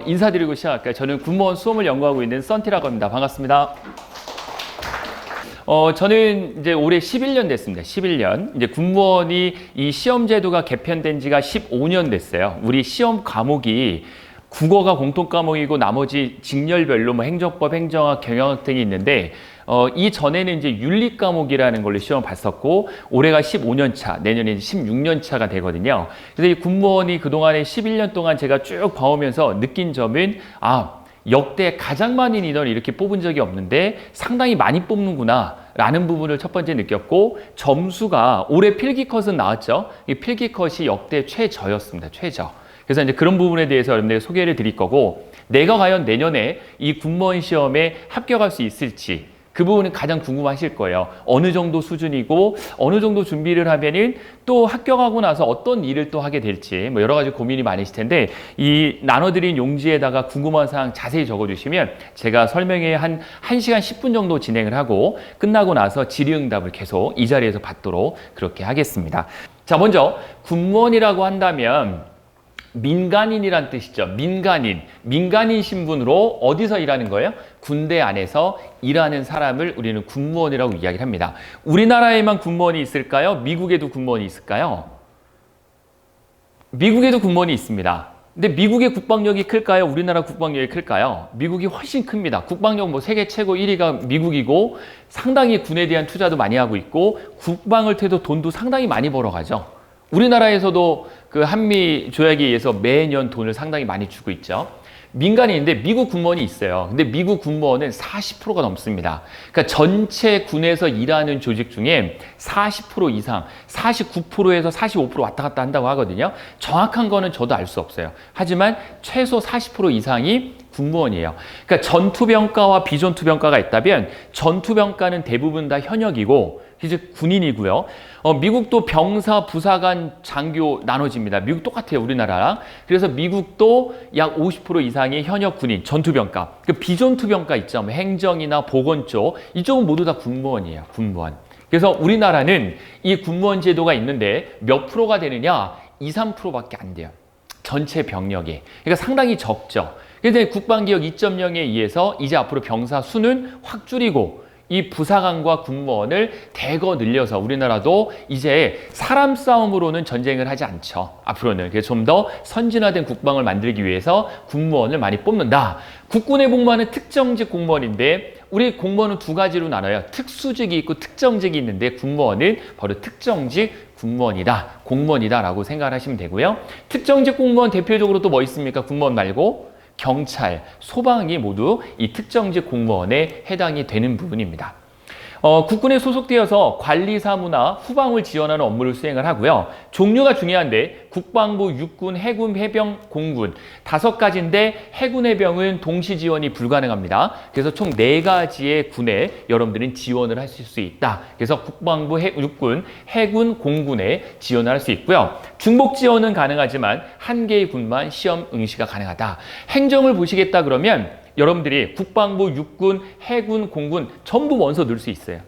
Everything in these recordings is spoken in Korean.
인사드리고 시작할까요? 저는 군무원 수험을 연구하고 있는 썬티라고 합니다. 반갑습니다. 저는 이제 올해 11년 됐습니다. 11년. 이제 군무원이 이 시험 제도가 개편된 지가 15년 됐어요. 우리 시험 과목이 국어가 공통 과목이고 나머지 직렬별로 뭐 행정법, 행정학, 경영학 등이 있는데 이 전에는 이제 윤리 과목이라는 걸로 시험을 봤었고 올해가 15년 차, 내년에 16년 차가 되거든요. 그래서 이 군무원이 그동안에 11년 동안 제가 쭉 봐오면서 느낀 점은 역대 가장 많은 인원을 이렇게 뽑은 적이 없는데 상당히 많이 뽑는구나 라는 부분을 첫 번째 느꼈고, 점수가 올해 필기컷은 나왔죠. 이 필기컷이 역대 최저였습니다. 최저. 그래서 이제 그런 부분에 대해서 여러분들에게 소개를 드릴 거고, 내가 과연 내년에 이 군무원 시험에 합격할 수 있을지 그 부분은 가장 궁금하실 거예요. 어느 정도 수준이고 어느 정도 준비를 하면은 또 합격하고 나서 어떤 일을 또 하게 될지 뭐 여러 가지 고민이 많으실 텐데, 이 나눠드린 용지에다가 궁금한 사항 자세히 적어주시면 제가 설명회 한 1시간 10분 정도 진행을 하고 끝나고 나서 질의응답을 계속 이 자리에서 받도록 그렇게 하겠습니다. 자, 먼저 군무원이라고 한다면 민간인이란 뜻이죠. 민간인 신분으로 어디서 일하는 거예요? 군대 안에서 일하는 사람을 우리는 군무원이라고 이야기를 합니다. 우리나라에만 군무원이 있을까요? 미국에도 군무원이 있을까요? 미국에도 군무원이 있습니다. 근데 미국의 국방력이 클까요? 우리나라 국방력이 클까요? 미국이 훨씬 큽니다. 국방력 뭐 세계 최고 1위가 미국이고 상당히 군에 대한 투자도 많이 하고 있고 국방을 통해서 돈도 상당히 많이 벌어가죠. 우리나라에서도 그 한미 조약에 의해서 매년 돈을 상당히 많이 주고 있죠. 민간인인데 미국 군무원이 있어요. 근데 미국 군무원은 40%가 넘습니다. 그러니까 전체 군에서 일하는 조직 중에 40% 이상, 49%에서 45% 왔다 갔다 한다고 하거든요. 정확한 거는 저도 알 수 없어요. 하지만 최소 40% 이상이 군무원이에요. 그러니까 전투병과와 비전투병과가 있다면 전투병과는 대부분 다 현역이고 이제 군인이고요. 미국도 병사, 부사관, 장교 나눠집니다. 미국 똑같아요, 우리나라랑. 그래서 미국도 약 50% 이상의 현역 군인, 전투병과. 그 비전투병과 있죠. 뭐 행정이나 보건 쪽, 이쪽은 모두 다 군무원이에요, 군무원. 그래서 우리나라는 이 군무원 제도가 있는데 몇 프로가 되느냐? 2, 3%밖에 안 돼요. 전체 병력이. 그러니까 상당히 적죠. 그런데 국방개혁 2.0에 의해서 이제 앞으로 병사 수는 확 줄이고 이 부사관과 군무원을 대거 늘려서 우리나라도 이제 사람 싸움으로는 전쟁을 하지 않죠. 앞으로는. 그래서 좀 더 선진화된 국방을 만들기 위해서 군무원을 많이 뽑는다. 국군에 복무하는 특정직 공무원인데 우리 공무원은 두 가지로 나눠요. 특수직이 있고 특정직이 있는데 군무원은 바로 특정직 군무원이다, 공무원이다 라고 생각을 하시면 되고요. 특정직 공무원 대표적으로 또 뭐 있습니까? 군무원 말고 경찰, 소방이 모두 이 특정직 공무원에 해당이 되는 부분입니다. 국군에 소속되어서 관리사무나 후방을 지원하는 업무를 수행을 하고요. 종류가 중요한데 국방부, 육군, 해군, 해병, 공군 5가지인데 해군, 해병은 동시 지원이 불가능합니다. 그래서 총 4가지의 군에 여러분들은 지원을 하실 수 있다. 그래서 국방부, 육군, 해군, 공군에 지원을 할 수 있고요. 중복 지원은 가능하지만 1개의 군만 시험 응시가 가능하다. 행정을 보시겠다 그러면 여러분들이 국방부, 육군, 해군, 공군 전부 원서 넣을 수 있어요.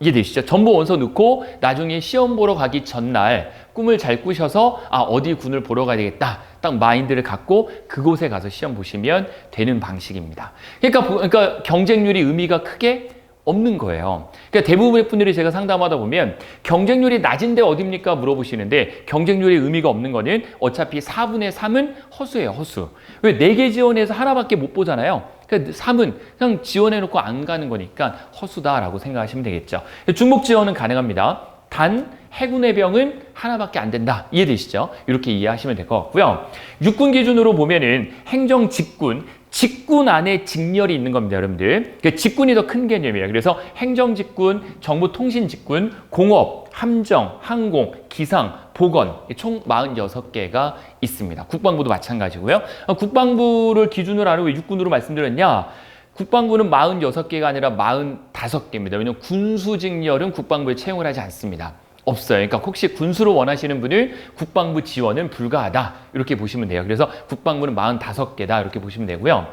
이해되시죠? 전부 원서 넣고 나중에 시험 보러 가기 전날 꿈을 잘 꾸셔서 어디 군을 보러 가야 되겠다. 딱 마인드를 갖고 그곳에 가서 시험 보시면 되는 방식입니다. 그러니까 경쟁률이 의미가 크게 없는 거예요. 그러니까 대부분의 분들이 제가 상담하다 보면 경쟁률이 낮은데 어딥니까? 물어보시는데 경쟁률이 의미가 없는 거는 어차피 4분의 3은 허수예요, 허수. 왜 4개 지원해서 하나밖에 못 보잖아요. 그러니까 3은 그냥 지원해놓고 안 가는 거니까 허수다라고 생각하시면 되겠죠. 중복 지원은 가능합니다. 단 해군, 해병은 하나밖에 안 된다. 이해되시죠? 이렇게 이해하시면 될 것 같고요. 육군 기준으로 보면은 행정 직군, 직군 안에 직렬이 있는 겁니다, 여러분들. 직군이 더 큰 개념이에요. 그래서 행정직군, 정보통신직군, 공업, 함정, 항공, 기상, 보건 총 46개가 있습니다. 국방부도 마찬가지고요. 국방부를 기준으로 하는 왜 육군으로 말씀드렸냐? 국방부는 46개가 아니라 45개입니다. 왜냐하면 군수직렬은 국방부에 채용을 하지 않습니다. 없어요. 그러니까 혹시 군수로 원하시는 분을 국방부 지원은 불가하다. 이렇게 보시면 돼요. 그래서 국방부는 45개다. 이렇게 보시면 되고요.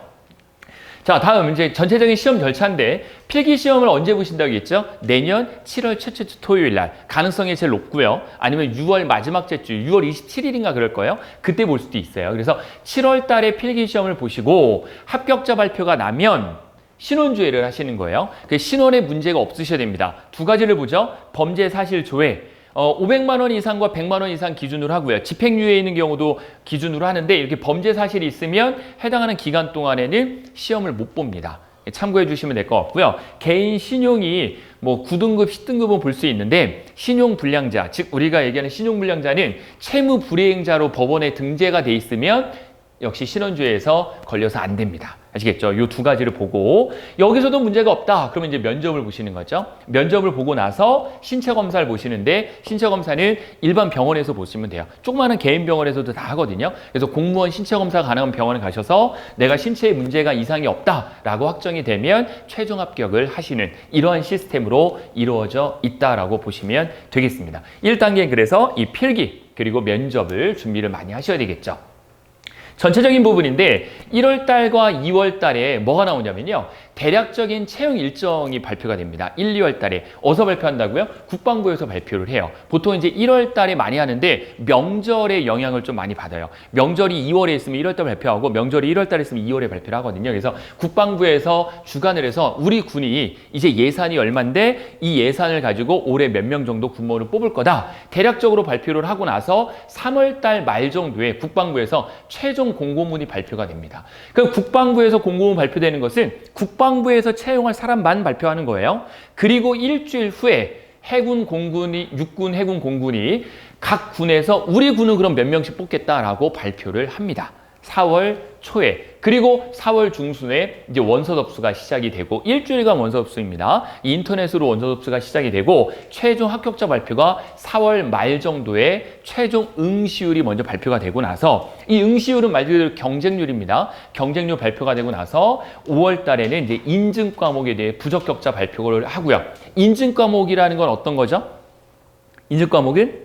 자, 다음 이제 전체적인 시험 절차인데 필기 시험을 언제 보신다고 했죠? 내년 7월 첫째 주 토요일 날 가능성이 제일 높고요. 아니면 6월 마지막 주 6월 27일인가 그럴 거예요. 그때 볼 수도 있어요. 그래서 7월 달에 필기 시험을 보시고 합격자 발표가 나면 신원조회를 하시는 거예요. 그 신원에 문제가 없으셔야 됩니다. 두 가지를 보죠. 범죄 사실 조회. 500만 원 이상과 100만 원 이상 기준으로 하고요. 집행유예 있는 경우도 기준으로 하는데 이렇게 범죄 사실이 있으면 해당하는 기간 동안에는 시험을 못 봅니다. 참고해 주시면 될 것 같고요. 개인 신용이 뭐 9등급, 10등급은 볼 수 있는데 신용불량자, 즉 우리가 얘기하는 신용불량자는 채무불이행자로 법원에 등재가 돼 있으면 역시 신원조회에서 걸려서 안 됩니다. 아시겠죠? 이 두 가지를 보고 여기서도 문제가 없다. 그러면 이제 면접을 보시는 거죠. 면접을 보고 나서 신체 검사를 보시는데 신체 검사는 일반 병원에서 보시면 돼요. 조그마한 개인 병원에서도 다 하거든요. 그래서 공무원 신체 검사 가능한 병원에 가셔서 내가 신체에 문제가 이상이 없다라고 확정이 되면 최종 합격을 하시는 이러한 시스템으로 이루어져 있다라고 보시면 되겠습니다. 1단계는 그래서 이 필기 그리고 면접을 준비를 많이 하셔야 되겠죠. 전체적인 부분인데 1월 달과 2월 달에 뭐가 나오냐면요. 대략적인 채용 일정이 발표가 됩니다. 1, 2월 달에. 어디서 발표한다고요? 국방부에서 발표를 해요. 보통 이제 1월 달에 많이 하는데 명절의 영향을 좀 많이 받아요. 명절이 2월에 있으면 1월 달 발표하고 명절이 1월 달에 있으면 2월에 발표를 하거든요. 그래서 국방부에서 주관을 해서 우리 군이 이제 예산이 얼만데 이 예산을 가지고 올해 몇 명 정도 군무원을 뽑을 거다. 대략적으로 발표를 하고 나서 3월 달 말 정도에 국방부에서 최종 공고문이 발표가 됩니다. 그럼 국방부에서 공고문 발표되는 것은 국방부에서 채용할 사람만 발표하는 거예요. 그리고 일주일 후에 해군 공군이, 육군, 해군 공군이 각 군에서 우리 군은 그럼 몇 명씩 뽑겠다라고 발표를 합니다. 4월 초에 그리고 4월 중순에 이제 원서 접수가 시작이 되고 일주일간 원서 접수입니다. 인터넷으로 원서 접수가 시작이 되고 최종 합격자 발표가 4월 말 정도에 최종 응시율이 먼저 발표가 되고 나서 이 응시율은 말 그대로 경쟁률입니다. 경쟁률 발표가 되고 나서 5월 달에는 이제 인증 과목에 대해 부적격자 발표를 하고요. 인증 과목이라는 건 어떤 거죠? 인증 과목은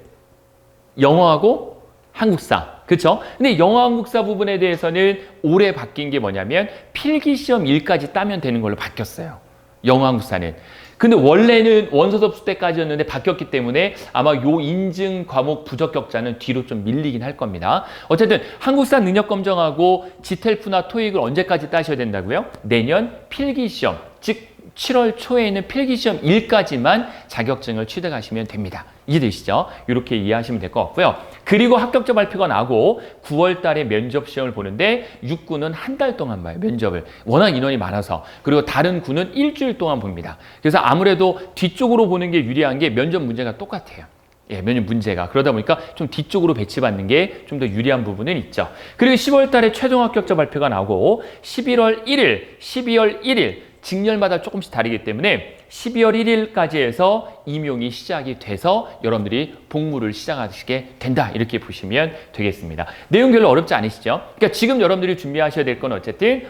영어하고 한국사. 그렇죠? 근데 영어 한국사 부분에 대해서는 올해 바뀐 게 뭐냐면 필기시험 1까지 따면 되는 걸로 바뀌었어요. 영어 한국사는. 근데 원래는 원서 접수 때까지였는데 바뀌었기 때문에 아마 요 인증 과목 부적격자는 뒤로 좀 밀리긴 할 겁니다. 어쨌든 한국사 능력 검정하고 지텔프나 토익을 언제까지 따셔야 된다고요? 내년 필기시험, 즉 7월 초에 있는 필기시험 1까지만 자격증을 취득하시면 됩니다. 이해되시죠? 이렇게 이해하시면 될 것 같고요. 그리고 합격자 발표가 나고 9월 달에 면접 시험을 보는데 육군은 한 달 동안 봐요. 면접을. 워낙 인원이 많아서. 그리고 다른 군은 일주일 동안 봅니다. 그래서 아무래도 뒤쪽으로 보는 게 유리한 게 면접 문제가 똑같아요. 예, 면접 문제가. 그러다 보니까 좀 뒤쪽으로 배치받는 게 좀 더 유리한 부분은 있죠. 그리고 10월 달에 최종 합격자 발표가 나오고 11월 1일, 12월 1일 직렬마다 조금씩 다르기 때문에 12월 1일까지 해서 임용이 시작이 돼서 여러분들이 복무를 시작하시게 된다. 이렇게 보시면 되겠습니다. 내용 별로 어렵지 않으시죠? 그러니까 지금 여러분들이 준비하셔야 될 건 어쨌든 1,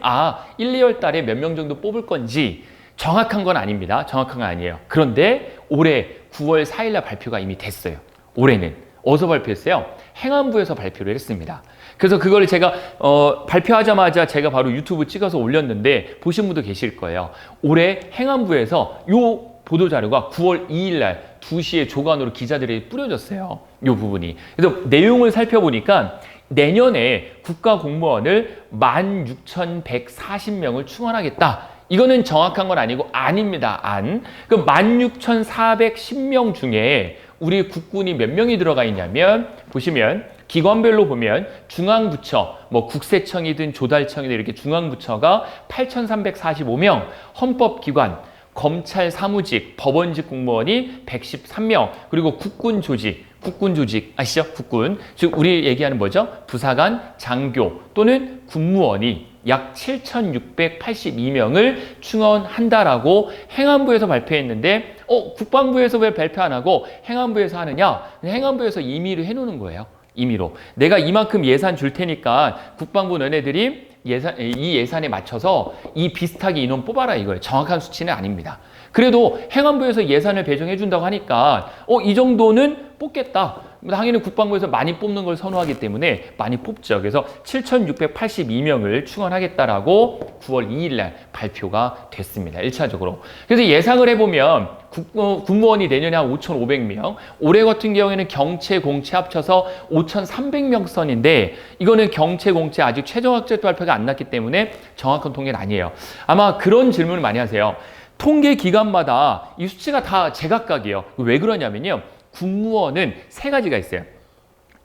2월 달에 몇 명 정도 뽑을 건지 정확한 건 아닙니다. 정확한 건 아니에요. 그런데 올해 9월 4일 날 발표가 이미 됐어요. 올해는. 어디서 발표했어요? 행안부에서 발표를 했습니다. 그래서 그걸 제가 발표하자마자 제가 바로 유튜브 찍어서 올렸는데 보신 분도 계실 거예요. 올해 행안부에서 요 보도자료가 9월 2일 날 2시에 조간으로 기자들에게 뿌려졌어요. 요 부분이. 그래서 내용을 살펴보니까 내년에 국가공무원을 16,140명을 충원하겠다. 이거는 정확한 건 아니고 아닙니다. 그 16,410명 중에 우리 국군이 몇 명이 들어가 있냐면 보시면 기관별로 보면 중앙부처, 뭐 국세청이든 조달청이든 이렇게 중앙부처가 8,345명, 헌법기관, 검찰 사무직, 법원직 공무원이 113명, 그리고 국군 조직 아시죠? 국군, 즉 우리 얘기하는 뭐죠? 부사관, 장교 또는 군무원이 약 7,682명을 충원한다라고 행안부에서 발표했는데 국방부에서 왜 발표 안 하고 행안부에서 하느냐? 행안부에서 임의로 해놓는 거예요. 임의로. 내가 이만큼 예산 줄 테니까 국방부 너네들이 이 예산에 맞춰서 이 비슷하게 인원 뽑아라 이거예요. 정확한 수치는 아닙니다. 그래도 행안부에서 예산을 배정해 준다고 하니까 이 정도는 뽑겠다. 당연히 국방부에서 많이 뽑는 걸 선호하기 때문에 많이 뽑죠. 그래서 7,682명을 충원하겠다라고 9월 2일 날 발표가 됐습니다. 1차적으로. 그래서 예상을 해보면 군무원이 내년에 한 5,500명, 올해 같은 경우에는 경체, 공채 합쳐서 5,300명 선인데 이거는 경체, 공채 아직 최종 학제 발표가 안 났기 때문에 정확한 통계는 아니에요. 아마 그런 질문을 많이 하세요. 통계 기관마다 이 수치가 다 제각각이에요. 왜 그러냐면요. 군무원은 세 가지가 있어요.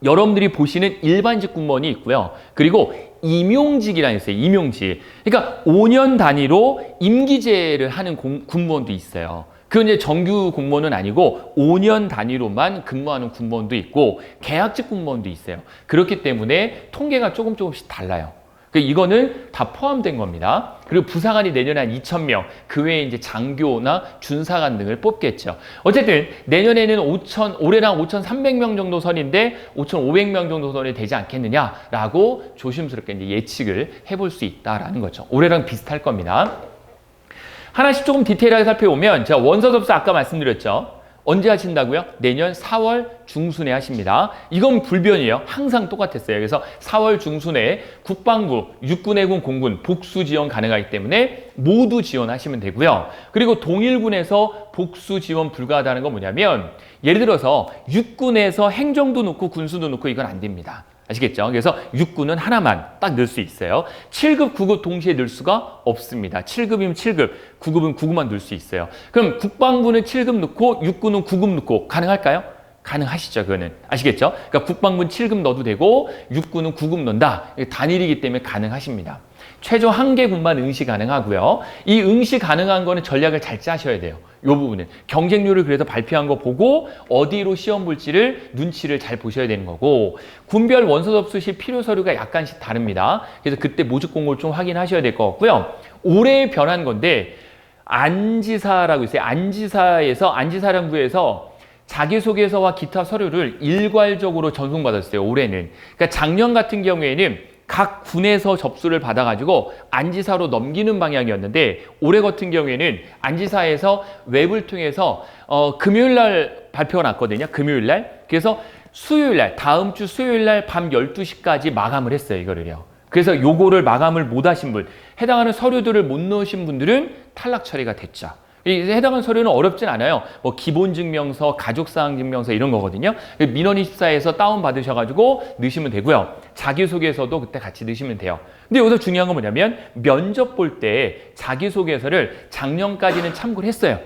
여러분들이 보시는 일반직 군무원이 있고요. 그리고 임용직이라는 게 있어요. 임용직. 그러니까 5년 단위로 임기제를 하는 군무원도 있어요. 그건 이제 정규 공무원은 아니고 5년 단위로만 근무하는 군무원도 있고 계약직 군무원도 있어요. 그렇기 때문에 통계가 조금씩 달라요. 이거는 다 포함된 겁니다. 그리고 부사관이 내년에 한 2,000명, 그 외에 이제 장교나 준사관 등을 뽑겠죠. 어쨌든 내년에는 올해랑 5,300명 정도 선인데 5,500명 정도 선이 되지 않겠느냐라고 조심스럽게 이제 예측을 해볼 수 있다라는 거죠. 올해랑 비슷할 겁니다. 하나씩 조금 디테일하게 살펴보면 제가 원서 접수 아까 말씀드렸죠. 언제 하신다고요? 내년 4월 중순에 하십니다. 이건 불변이에요. 항상 똑같았어요. 그래서 4월 중순에 국방부, 육군해군, 공군 복수 지원 가능하기 때문에 모두 지원하시면 되고요. 그리고 동일군에서 복수 지원 불가하다는 건 뭐냐면 예를 들어서 육군에서 행정도 넣고 군수도 넣고 이건 안 됩니다. 아시겠죠? 그래서 육군은 하나만 딱 넣을 수 있어요. 7급, 9급 동시에 넣을 수가 없습니다. 7급이면 7급, 9급은 9급만 넣을 수 있어요. 그럼 국방부는 7급 넣고 육군은 9급 넣고 가능할까요? 가능하시죠, 그거는. 아시겠죠? 그러니까 국방부는 7급 넣어도 되고 육군은 9급 넣는다. 단일이기 때문에 가능하십니다. 최종 1개군만 응시 가능하고요. 이 응시 가능한 거는 전략을 잘 짜셔야 돼요. 이 부분은. 경쟁률을 그래서 발표한 거 보고 어디로 시험 볼지를 눈치를 잘 보셔야 되는 거고 군별 원서 접수 시 필요 서류가 약간씩 다릅니다. 그래서 그때 모집 공고를 좀 확인하셔야 될 것 같고요. 올해 변한 건데 안지사라고 있어요. 안지사령부에서 자기소개서와 기타 서류를 일괄적으로 전송받았어요. 올해는. 그러니까 작년 같은 경우에는 각 군에서 접수를 받아가지고 안지사로 넘기는 방향이었는데 올해 같은 경우에는 안지사에서 웹을 통해서 금요일 날 발표가 났거든요. 금요일 날. 그래서 수요일 날, 다음 주 수요일 날 밤 12시까지 마감을 했어요. 이거를요. 그래서 요거를 마감을 못 하신 분, 해당하는 서류들을 못 넣으신 분들은 탈락 처리가 됐죠. 해당하는 서류는 어렵진 않아요. 뭐 기본증명서, 가족사항증명서 이런 거거든요. 민원24에서 다운받으셔가지고 넣으시면 되고요. 자기소개서도 그때 같이 넣으시면 돼요. 근데 여기서 중요한 건 뭐냐면 면접 볼 때 자기소개서를 작년까지는 참고를 했어요.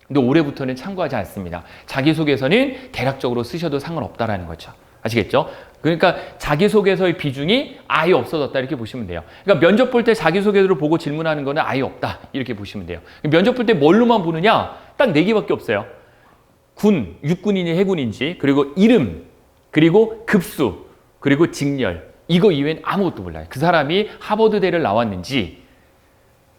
근데 올해부터는 참고하지 않습니다. 자기소개서는 대략적으로 쓰셔도 상관없다라는 거죠. 아시겠죠? 그러니까 자기소개서의 비중이 아예 없어졌다 이렇게 보시면 돼요. 그러니까 면접 볼 때 자기소개서를 보고 질문하는 거는 아예 없다 이렇게 보시면 돼요. 면접 볼 때 뭘로만 보느냐? 딱 4개밖에 없어요. 군, 육군인지 해군인지, 그리고 이름, 그리고 급수, 그리고 직렬. 이거 이외엔 아무것도 몰라요. 그 사람이 하버드대를 나왔는지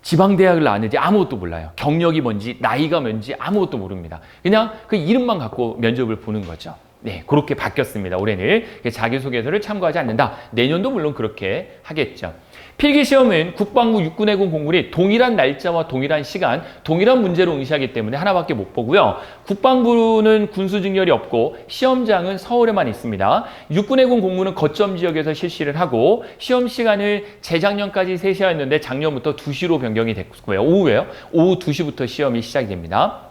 지방대학을 나왔는지 아무것도 몰라요. 경력이 뭔지 나이가 뭔지 아무것도 모릅니다. 그냥 그 이름만 갖고 면접을 보는 거죠. 네, 그렇게 바뀌었습니다. 올해는 자기소개서를 참고하지 않는다. 내년도 물론 그렇게 하겠죠. 필기시험은 국방부, 육군해군, 공군이 동일한 날짜와 동일한 시간, 동일한 문제로 응시하기 때문에 하나밖에 못 보고요. 국방부는 군수직렬이 없고 시험장은 서울에만 있습니다. 육군해군, 공군은 거점 지역에서 실시를 하고 시험 시간을 재작년까지 3시였는데 작년부터 2시로 변경이 됐고요. 오후에요. 오후 2시부터 시험이 시작이 됩니다.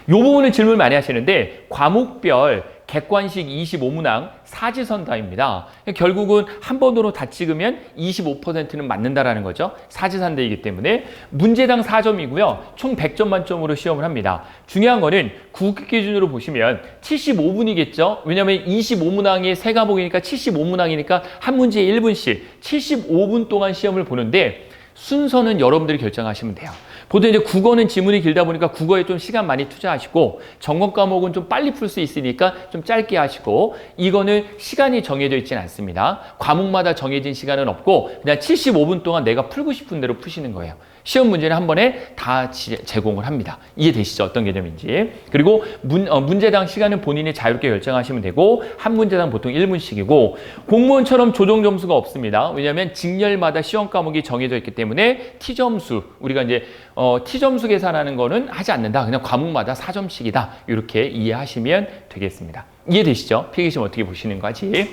이 부분을 질문 많이 하시는데 과목별 객관식 25문항 사지선다입니다. 결국은 한 번으로 다 찍으면 25%는 맞는다라는 거죠. 사지선다이기 때문에 문제당 4점이고요. 총 100점 만점으로 시험을 합니다. 중요한 거는 구급 기준으로 보시면 75분이겠죠. 왜냐하면 25문항이 3과목이니까 75문항이니까 한 문제에 1분씩 75분 동안 시험을 보는데 순서는 여러분들이 결정하시면 돼요. 보통 이제 국어는 지문이 길다 보니까 국어에 좀 시간 많이 투자하시고 전공 과목은 좀 빨리 풀 수 있으니까 좀 짧게 하시고 이거는 시간이 정해져 있지는 않습니다. 과목마다 정해진 시간은 없고 그냥 75분 동안 내가 풀고 싶은 대로 푸시는 거예요. 시험 문제는 한 번에 다 제공을 합니다. 이해되시죠? 어떤 개념인지. 그리고 문제당 시간은 본인이 자유롭게 결정하시면 되고 한 문제당 보통 1분씩이고 공무원처럼 조정 점수가 없습니다. 왜냐하면 직렬마다 시험 과목이 정해져 있기 때문에 T점수, 우리가 이제 T점수 계산하는 거는 하지 않는다. 그냥 과목마다 4점씩이다. 이렇게 이해하시면 되겠습니다. 이해되시죠? 필기시험 어떻게 보시는 거지?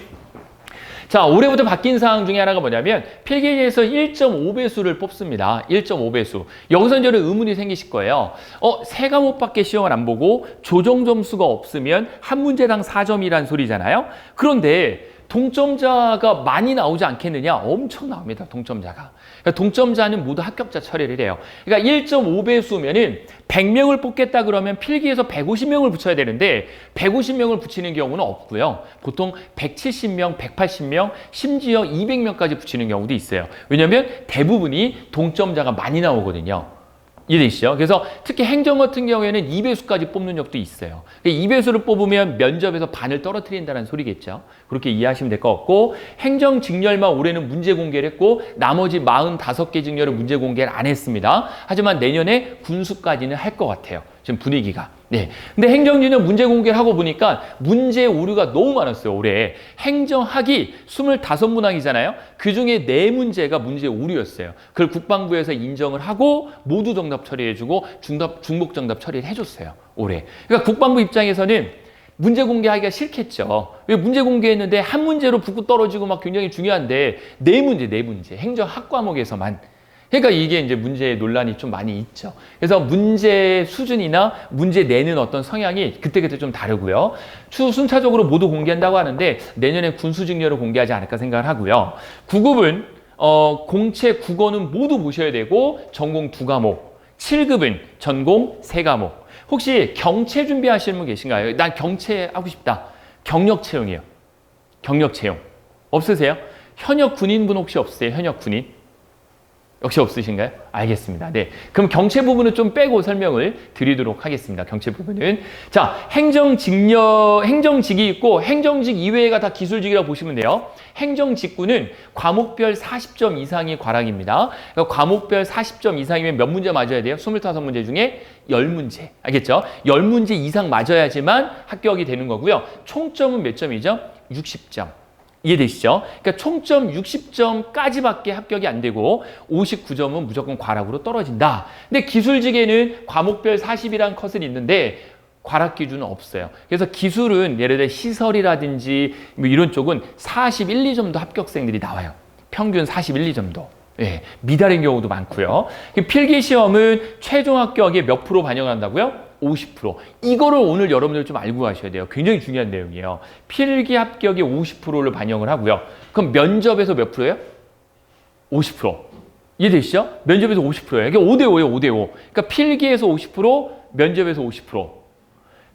자, 올해부터 바뀐 사항 중에 하나가 뭐냐면 필기에서 1.5배수를 뽑습니다. 1.5배수. 여기서 이제 의문이 생기실 거예요. 세 과목밖에 시험을 안 보고 조정 점수가 없으면 한 문제당 4점이란 소리잖아요. 그런데 동점자가 많이 나오지 않겠느냐? 엄청 나옵니다. 동점자가. 그러니까 동점자는 모두 합격자 처리를 해요. 그러니까 1.5배수면은 100명을 뽑겠다 그러면 필기에서 150명을 붙여야 되는데 150명을 붙이는 경우는 없고요. 보통 170명, 180명, 심지어 200명까지 붙이는 경우도 있어요. 왜냐하면 대부분이 동점자가 많이 나오거든요. 이해되시죠? 그래서 특히 행정 같은 경우에는 2배수까지 뽑는 적도 있어요. 2배수를 뽑으면 면접에서 반을 떨어뜨린다는 소리겠죠. 그렇게 이해하시면 될 것 같고 행정 직렬만 올해는 문제 공개를 했고 나머지 45개 직렬은 문제 공개를 안 했습니다. 하지만 내년에 군수까지는 할 것 같아요. 지금 분위기가. 네. 근데 행정직은 문제 공개를 하고 보니까 문제 오류가 너무 많았어요, 올해. 행정학이 25문항이잖아요. 그 중에 4문제가 문제 오류였어요. 그걸 국방부에서 인정을 하고 모두 정답 처리해주고 중복 정답 처리를 해줬어요, 올해. 그러니까 국방부 입장에서는 문제 공개하기가 싫겠죠. 왜 문제 공개했는데 한 문제로 붙고 떨어지고 막 굉장히 중요한데 4문제. 행정학 과목에서만. 그러니까 이게 이제 문제 논란이 좀 많이 있죠. 그래서 문제 수준이나 문제 내는 어떤 성향이 그때그때 좀 다르고요. 순차적으로 모두 공개한다고 하는데 내년에 군수직렬을 공개하지 않을까 생각을 하고요. 9급은 공채 국어는 모두 보셔야 되고 전공 2과목, 7급은 전공 3과목. 혹시 경채 준비하시는 분 계신가요? 난 경채 하고 싶다. 경력 채용이에요. 경력 채용. 없으세요? 현역 군인분 혹시 없으세요? 현역 군인? 역시 없으신가요? 알겠습니다. 네. 그럼 경채 부분은 좀 빼고 설명을 드리도록 하겠습니다. 경채 부분은. 자, 행정직이 있고 행정직 이외가 다 기술직이라고 보시면 돼요. 행정직군은 과목별 40점 이상이 과락입니다. 그러니까 과목별 40점 이상이면 몇 문제 맞아야 돼요? 25문제 중에 10문제. 알겠죠? 10문제 이상 맞아야지만 합격이 되는 거고요. 총점은 몇 점이죠? 60점. 이해되시죠? 그러니까 총점 60점까지밖에 합격이 안 되고 59점은 무조건 과락으로 떨어진다. 근데 기술직에는 과목별 40이라는 컷은 있는데 과락 기준은 없어요. 그래서 기술은 예를 들어 시설이라든지 뭐 이런 쪽은 41, 2점도 합격생들이 나와요. 평균 41, 2점도. 예, 미달인 경우도 많고요. 필기시험은 최종 합격에 몇 프로 반영한다고요? 50%. 이거를 오늘 여러분들 좀 알고 가셔야 돼요. 굉장히 중요한 내용이에요. 필기 합격의 50%를 반영을 하고요. 그럼 면접에서 몇 프로예요? 50%. 이해되시죠? 면접에서 50%예요. 이게 5대5예요, 5대5. 그러니까 필기에서 50%, 면접에서 50%.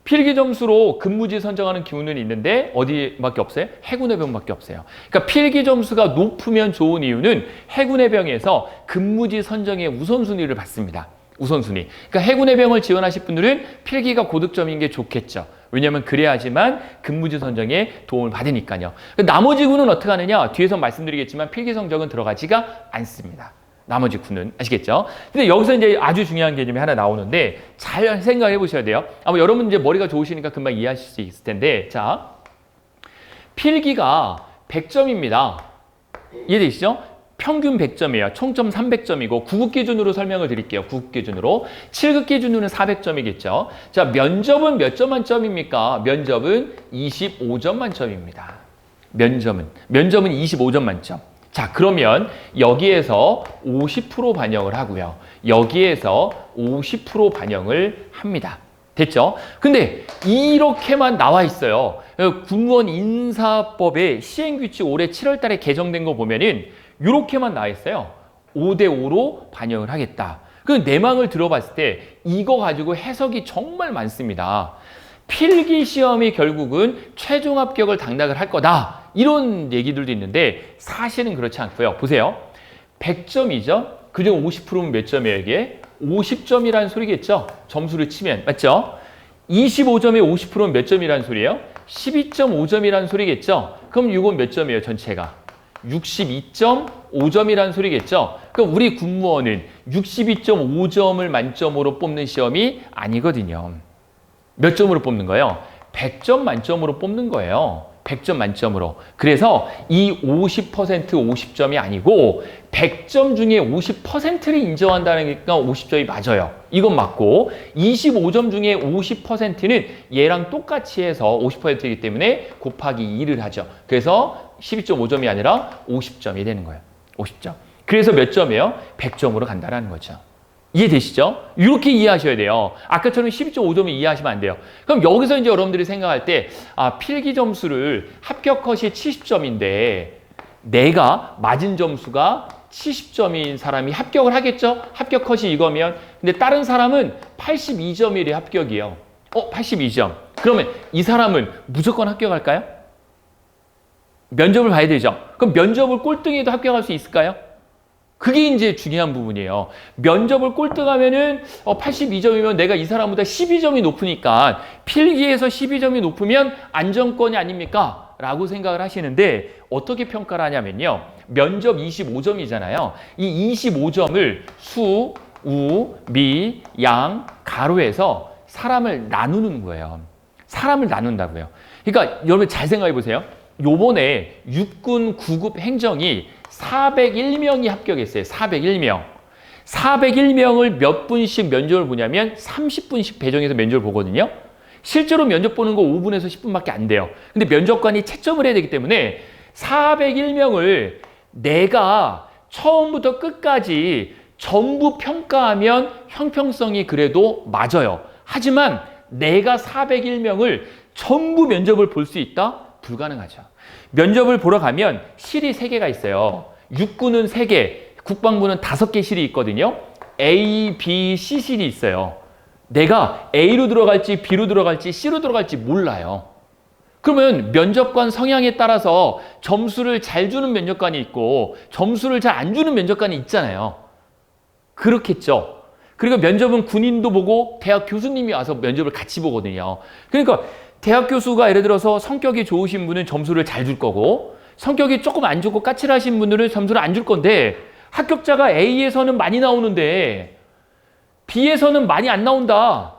필기 점수로 근무지 선정하는 기준은 있는데 어디밖에 없어요? 해군해병밖에 없어요. 그러니까 필기 점수가 높으면 좋은 이유는 해군해병에서 근무지 선정의 우선순위를 받습니다. 우선순위. 그러니까 해군해병을 지원하실 분들은 필기가 고득점인 게 좋겠죠. 왜냐하면 그래야지만 근무지 선정에 도움을 받으니까요. 나머지 군은 어떻게 하느냐? 뒤에서 말씀드리겠지만 필기 성적은 들어가지가 않습니다. 나머지 군은. 아시겠죠? 근데 여기서 이제 아주 중요한 개념이 하나 나오는데 잘 생각해 보셔야 돼요. 아마 여러분 이제 머리가 좋으시니까 금방 이해하실 수 있을 텐데 자, 필기가 100점입니다. 이해되시죠? 평균 100점이에요. 총점 300점이고 9급 기준으로 설명을 드릴게요. 9급 기준으로. 7급 기준으로는 400점이겠죠. 자, 면접은 몇 점 만점입니까? 면접은 25점 만점입니다. 면접은 25점 만점. 자, 그러면 여기에서 50% 반영을 하고요. 여기에서 50% 반영을 합니다. 됐죠? 근데 이렇게만 나와 있어요. 군무원 인사법의 시행규칙 올해 7월 달에 개정된 거 보면은 이렇게만 나와 있어요. 5대5로 반영을 하겠다. 그 내막을 들어봤을 때 이거 가지고 해석이 정말 많습니다. 필기 시험이 결국은 최종 합격을 당락을 할 거다. 이런 얘기들도 있는데 사실은 그렇지 않고요. 보세요. 100점이죠? 그중 50%면 몇 점이에요, 이게? 50점이라는 소리겠죠? 점수를 치면. 맞죠? 25점에 50%는 몇 점이라는 소리예요? 12.5점이라는 소리겠죠? 그럼 이건 몇 점이에요, 전체가? 62.5점이라는 소리겠죠? 그럼 우리 군무원은 62.5점을 만점으로 뽑는 시험이 아니거든요. 몇 점으로 뽑는 거예요? 100점 만점으로 뽑는 거예요. 100점 만점으로. 그래서 이 50% 50점이 아니고 100점 중에 50%를 인정한다니까 50점이 맞아요. 이건 맞고 25점 중에 50%는 얘랑 똑같이 해서 50%이기 때문에 곱하기 2를 하죠. 그래서 12.5점이 아니라 50점이 되는 거예요. 50점. 그래서 몇 점이에요? 100점으로 간다는 거죠. 이해되시죠? 이렇게 이해하셔야 돼요. 아까처럼 12.5점을 이해하시면 안 돼요. 그럼 여기서 이제 여러분들이 생각할 때, 필기 점수를 합격 컷이 70점인데, 내가 맞은 점수가 70점인 사람이 합격을 하겠죠? 합격 컷이 이거면. 근데 다른 사람은 82점이래 합격이에요. 82점. 그러면 이 사람은 무조건 합격할까요? 면접을 봐야 되죠. 그럼 면접을 꼴등해도 합격할 수 있을까요? 그게 이제 중요한 부분이에요. 면접을 꼴등하면은 82점이면 내가 이 사람보다 12점이 높으니까 필기에서 12점이 높으면 안정권이 아닙니까? 라고 생각을 하시는데 어떻게 평가를 하냐면요. 면접 25점이잖아요. 이 25점을 수, 우, 미, 양, 가로해서 사람을 나누는 거예요. 사람을 나눈다고요. 그러니까 여러분 잘 생각해 보세요. 요번에 육군 9급 행정이 401명이 합격했어요. 401명. 401명을 몇 분씩 면접을 보냐면 30분씩 배정해서 면접을 보거든요. 실제로 면접 보는 거 5분에서 10분밖에 안 돼요. 근데 면접관이 채점을 해야 되기 때문에 401명을 내가 처음부터 끝까지 전부 평가하면 형평성이 그래도 맞아요. 하지만 내가 401명을 전부 면접을 볼 수 있다? 불가능하죠. 면접을 보러 가면 실이 3개가 있어요. 육군은 3개, 국방부는 5개 실이 있거든요. A, B, C 실이 있어요. 내가 A로 들어갈지 B로 들어갈지 C로 들어갈지 몰라요. 그러면 면접관 성향에 따라서 점수를 잘 주는 면접관이 있고 점수를 잘 안 주는 면접관이 있잖아요. 그렇겠죠. 그리고 면접은 군인도 보고 대학 교수님이 와서 면접을 같이 보거든요. 그러니까 대학 교수가 예를 들어서 성격이 좋으신 분은 점수를 잘 줄 거고 성격이 조금 안 좋고 까칠하신 분들은 점수를 안 줄 건데 합격자가 A에서는 많이 나오는데 B에서는 많이 안 나온다.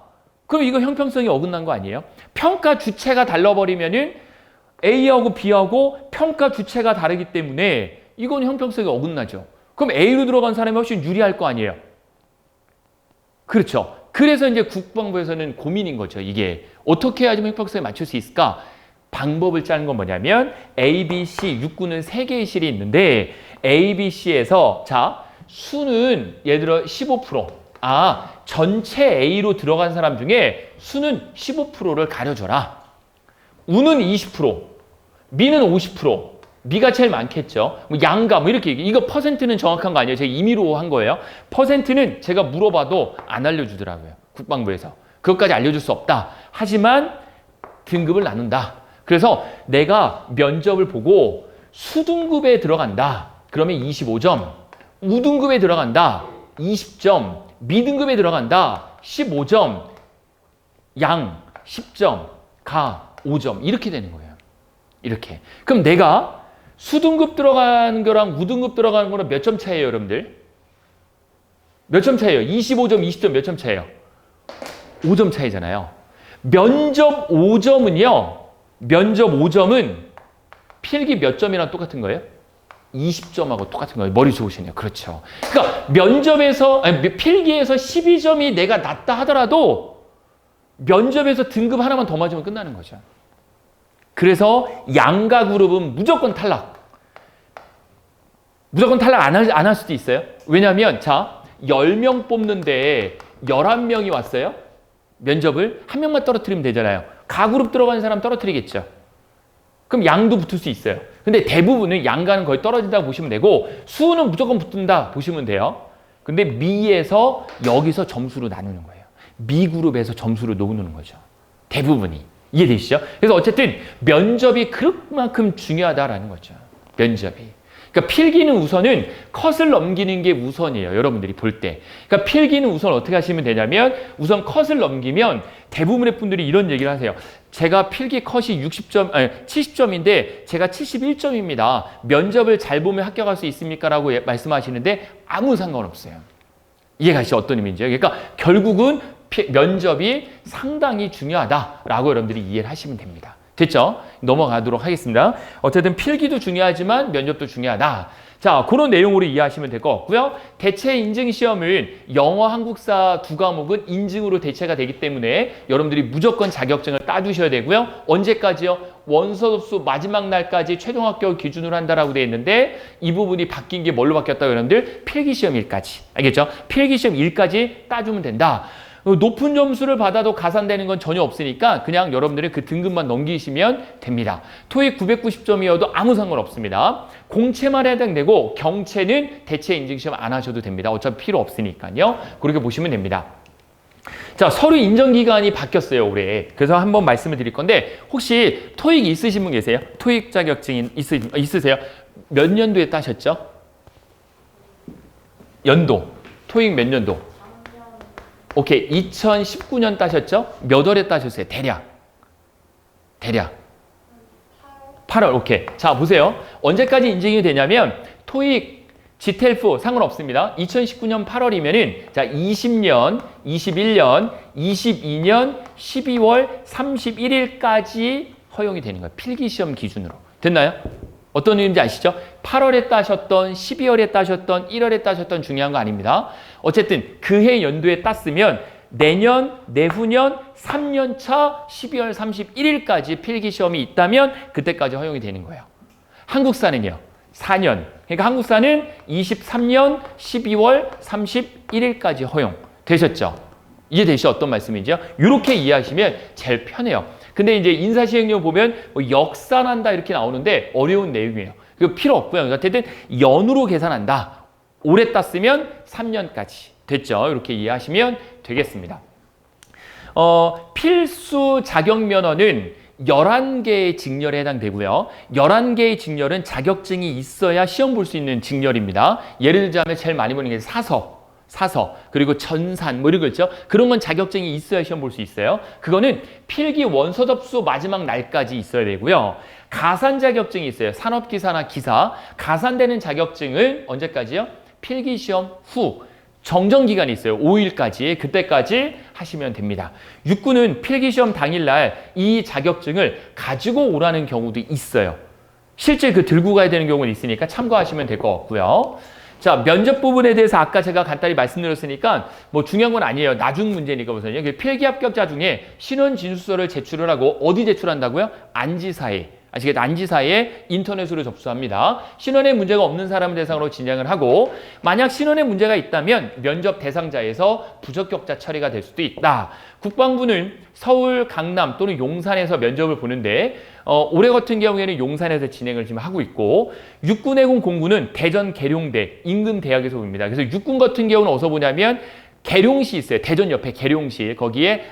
그럼 이거 형평성이 어긋난 거 아니에요? 평가 주체가 달라버리면은 A하고 B하고 평가 주체가 다르기 때문에 이건 형평성이 어긋나죠. 그럼 A로 들어간 사람이 훨씬 유리할 거 아니에요? 그렇죠. 그래서 이제 국방부에서는 고민인 거죠. 이게 어떻게 해야지 형평성에 맞출 수 있을까? 방법을 짜는 건 뭐냐면 A, B, C, 육군은 3개의 실이 있는데 A, B, C에서 자 수는 예를 들어 15% 전체 A로 들어간 사람 중에 수는 15%를 가려줘라. 우는 20%, 미는 50%, 미가 제일 많겠죠. 뭐 양가 뭐 이렇게 이거 퍼센트는 정확한 거 아니에요. 제가 임의로 한 거예요. 퍼센트는 제가 물어봐도 안 알려주더라고요. 국방부에서. 그것까지 알려줄 수 없다. 하지만 등급을 나눈다. 그래서 내가 면접을 보고 수등급에 들어간다. 그러면 25점. 우등급에 들어간다. 20점. 미등급에 들어간다. 15점. 양 10점. 가 5점. 이렇게 되는 거예요. 이렇게. 그럼 내가 수등급 들어가는 거랑 우등급 들어가는 거랑 몇 점 차이에요, 여러분들? 몇 점 차이에요? 25점, 20점 몇 점 차이에요? 5점 차이잖아요. 면접 5점은요. 면접 5점은 필기 몇 점이랑 똑같은 거예요? 20점하고 똑같은 거예요. 머리 좋으시네요. 그렇죠. 그러니까 면접에서 필기에서 12점이 내가 낮다 하더라도 면접에서 등급 하나만 더 맞으면 끝나는 거죠. 그래서 양가 그룹은 무조건 탈락. 무조건 탈락 안 할 수도 있어요. 왜냐하면 자 10명 뽑는데 11명이 왔어요. 면접을 한 명만 떨어뜨리면 되잖아요. 가그룹 들어가는 사람 떨어뜨리겠죠. 그럼 양도 붙을 수 있어요. 근데 대부분은 양가는 거의 떨어진다고 보시면 되고 수는 무조건 붙는다 보시면 돼요. 근데 미에서 여기서 점수로 나누는 거예요. 미 그룹에서 점수를 나누는 거죠. 대부분이. 이해되시죠? 그래서 어쨌든 면접이 그만큼 중요하다라는 거죠. 면접이. 그러니까 필기는 우선은 컷을 넘기는 게 우선이에요. 여러분들이 볼 때. 그러니까 필기는 우선 어떻게 하시면 되냐면 우선 컷을 넘기면 대부분의 분들이 이런 얘기를 하세요. 제가 필기 컷이 70점인데 제가 71점입니다. 면접을 잘 보면 합격할 수 있습니까? 라고 말씀하시는데 아무 상관없어요. 이해가시죠? 어떤 의미인지요? 그러니까 결국은 면접이 상당히 중요하다라고 여러분들이 이해를 하시면 됩니다. 됐죠? 넘어가도록 하겠습니다. 어쨌든 필기도 중요하지만 면접도 중요하다. 자, 그런 내용으로 이해하시면 될 것 같고요. 대체 인증 시험은 영어, 한국사 두 과목은 인증으로 대체가 되기 때문에 여러분들이 무조건 자격증을 따두셔야 되고요. 언제까지요? 원서접수 마지막 날까지 최종 합격 기준으로 한다라고 되어 있는데 이 부분이 바뀐 게 뭘로 바뀌었다고 여러분들? 필기시험 1까지. 알겠죠? 필기시험 1까지 따주면 된다. 높은 점수를 받아도 가산되는 건 전혀 없으니까 그냥 여러분들이 그 등급만 넘기시면 됩니다. 토익 990점이어도 아무 상관없습니다. 공채만 해당되고 경채는 대체 인증시험 안 하셔도 됩니다. 어차피 필요 없으니까요. 그렇게 보시면 됩니다. 자, 서류 인정 기간이 바뀌었어요, 올해. 그래서 한번 말씀을 드릴 건데 혹시 토익 있으신 분 계세요? 토익 자격증 있으세요? 몇 년도에 따셨죠? 연도. 토익 몇 년도? 오케이. 2019년 따셨죠? 몇 월에 따셨어요? 대략. 8월. 오케이. 자, 보세요. 언제까지 인증이 되냐면 토익, 지텔프 상관없습니다. 2019년 8월이면은 자, 20년, 21년, 22년 12월 31일까지 허용이 되는 거예요. 필기시험 기준으로. 됐나요? 어떤 의미인지 아시죠? 8월에 따셨던, 12월에 따셨던, 1월에 따셨던 중요한 거 아닙니다. 어쨌든 그해 연도에 땄으면 내년, 내후년, 3년차 12월 31일까지 필기시험이 있다면 그때까지 허용이 되는 거예요. 한국사는요. 4년. 그러니까 한국사는 23년 12월 31일까지 허용. 되셨죠? 이해되시죠? 어떤 말씀인지요? 이렇게 이해하시면 제일 편해요. 근데 이제 인사시행령 보면 뭐 역산한다 이렇게 나오는데 어려운 내용이에요. 그거 필요 없고요. 어쨌든 연으로 계산한다. 올해 땄으면 3년까지. 됐죠? 이렇게 이해하시면 되겠습니다. 필수 자격면허는 11개의 직렬에 해당되고요. 11개의 직렬은 자격증이 있어야 시험 볼 수 있는 직렬입니다. 예를 들자면 제일 많이 보는 게 사서, 그리고 전산, 뭐 이런 거 있죠? 그런 건 자격증이 있어야 시험 볼 수 있어요. 그거는 필기 원서 접수 마지막 날까지 있어야 되고요. 가산 자격증이 있어요. 산업기사나 기사. 가산되는 자격증은 언제까지요? 필기 시험 후. 정정기간이 있어요. 5일까지. 그때까지 하시면 됩니다. 육군은 필기시험 당일날 이 자격증을 가지고 오라는 경우도 있어요. 실제 그 들고 가야 되는 경우는 있으니까 참고하시면 될 것 같고요. 자, 면접 부분에 대해서 아까 제가 간단히 말씀드렸으니까 뭐 중요한 건 아니에요. 나중 문제니까 우선요. 필기 합격자 중에 신원 진술서를 제출을 하고 어디 제출한다고요? 안지사에. 아시겠죠? 안지사에 인터넷으로 접수합니다. 신원에 문제가 없는 사람을 대상으로 진행을 하고 만약 신원에 문제가 있다면 면접 대상자에서 부적격자 처리가 될 수도 있다. 국방부는 서울, 강남 또는 용산에서 면접을 보는데 올해 같은 경우에는 용산에서 진행을 지금 하고 있고 육군해군 공군은 대전 계룡대 인근 대학에서 봅니다. 그래서 육군 같은 경우는 어디서 보냐면 계룡시 있어요. 대전 옆에 계룡시. 거기에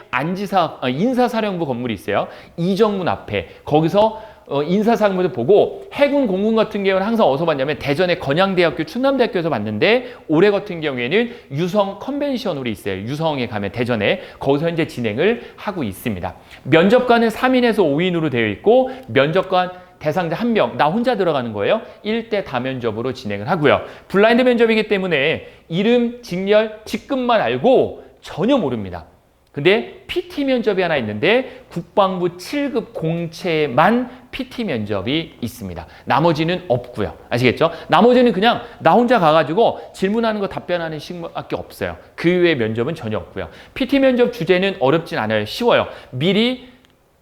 인사사령부 건물이 있어요. 이정문 앞에. 거기서 인사사령부를 보고 해군 공군 같은 경우는 항상 어디서 봤냐면 대전의 건양대학교, 충남대학교에서 봤는데 올해 같은 경우에는 유성 컨벤션홀이 있어요. 유성에 가면 대전에 거기서 현재 진행을 하고 있습니다. 면접관은 3인에서 5인으로 되어 있고 면접관 대상자 1명, 나 혼자 들어가는 거예요. 1대 다면접으로 진행을 하고요. 블라인드 면접이기 때문에 이름, 직렬, 직급만 알고 전혀 모릅니다. 근데 PT 면접이 하나 있는데 국방부 7급 공채만 PT 면접이 있습니다. 나머지는 없고요. 아시겠죠? 나머지는 그냥 나 혼자 가가지고 질문하는 거 답변하는 식밖에 없어요. 그 외의 면접은 전혀 없고요. PT 면접 주제는 어렵진 않아요. 쉬워요. 미리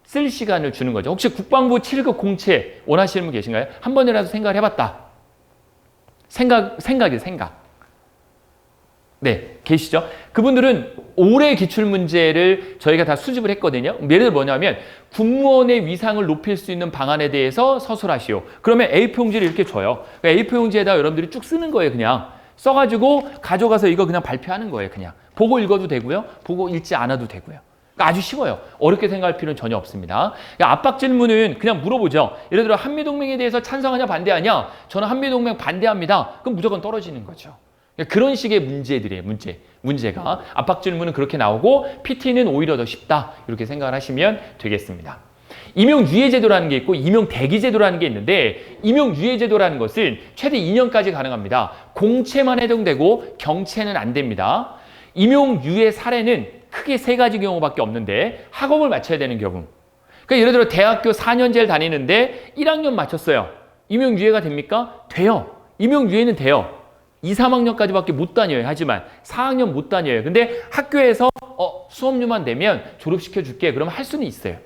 쓸 시간을 주는 거죠. 혹시 국방부 7급 공채 원하시는 분 계신가요? 한 번이라도 생각을 해봤다. 생각. 네, 계시죠? 그분들은 올해 기출문제를 저희가 다 수집을 했거든요. 예를 들어 뭐냐면 군무원의 위상을 높일 수 있는 방안에 대해서 서술하시오. 그러면 A4 용지를 이렇게 줘요. 그러니까 A4 용지에다 여러분들이 쭉 쓰는 거예요. 그냥 써가지고 가져가서 이거 그냥 발표하는 거예요. 그냥 보고 읽어도 되고요. 보고 읽지 않아도 되고요. 그러니까 아주 쉬워요. 어렵게 생각할 필요는 전혀 없습니다. 그러니까 압박 질문은 그냥 물어보죠. 예를 들어 한미동맹에 대해서 찬성하냐 반대하냐? 저는 한미동맹 반대합니다. 그럼 무조건 떨어지는 거죠. 그러니까 그런 식의 문제들이에요. 문제가 압박 질문은 그렇게 나오고 PT는 오히려 더 쉽다. 이렇게 생각을 하시면 되겠습니다. 임용유예제도라는 게 있고 임용대기제도라는 게 있는데 임용유예제도라는 것은 최대 2년까지 가능합니다. 공채만 해당되고 경채는 안 됩니다. 임용유예 사례는 크게 3가지 경우밖에 없는데 학업을 마쳐야 되는 경우. 그러니까 예를 들어 대학교 4년제를 다니는데 1학년 마쳤어요. 임용유예가 됩니까? 돼요. 임용유예는 돼요. 2, 3학년까지밖에 못 다녀요. 하지만 4학년 못 다녀요. 근데 학교에서 수업료만 내면 졸업시켜줄게. 그러면 할 수는 있어요.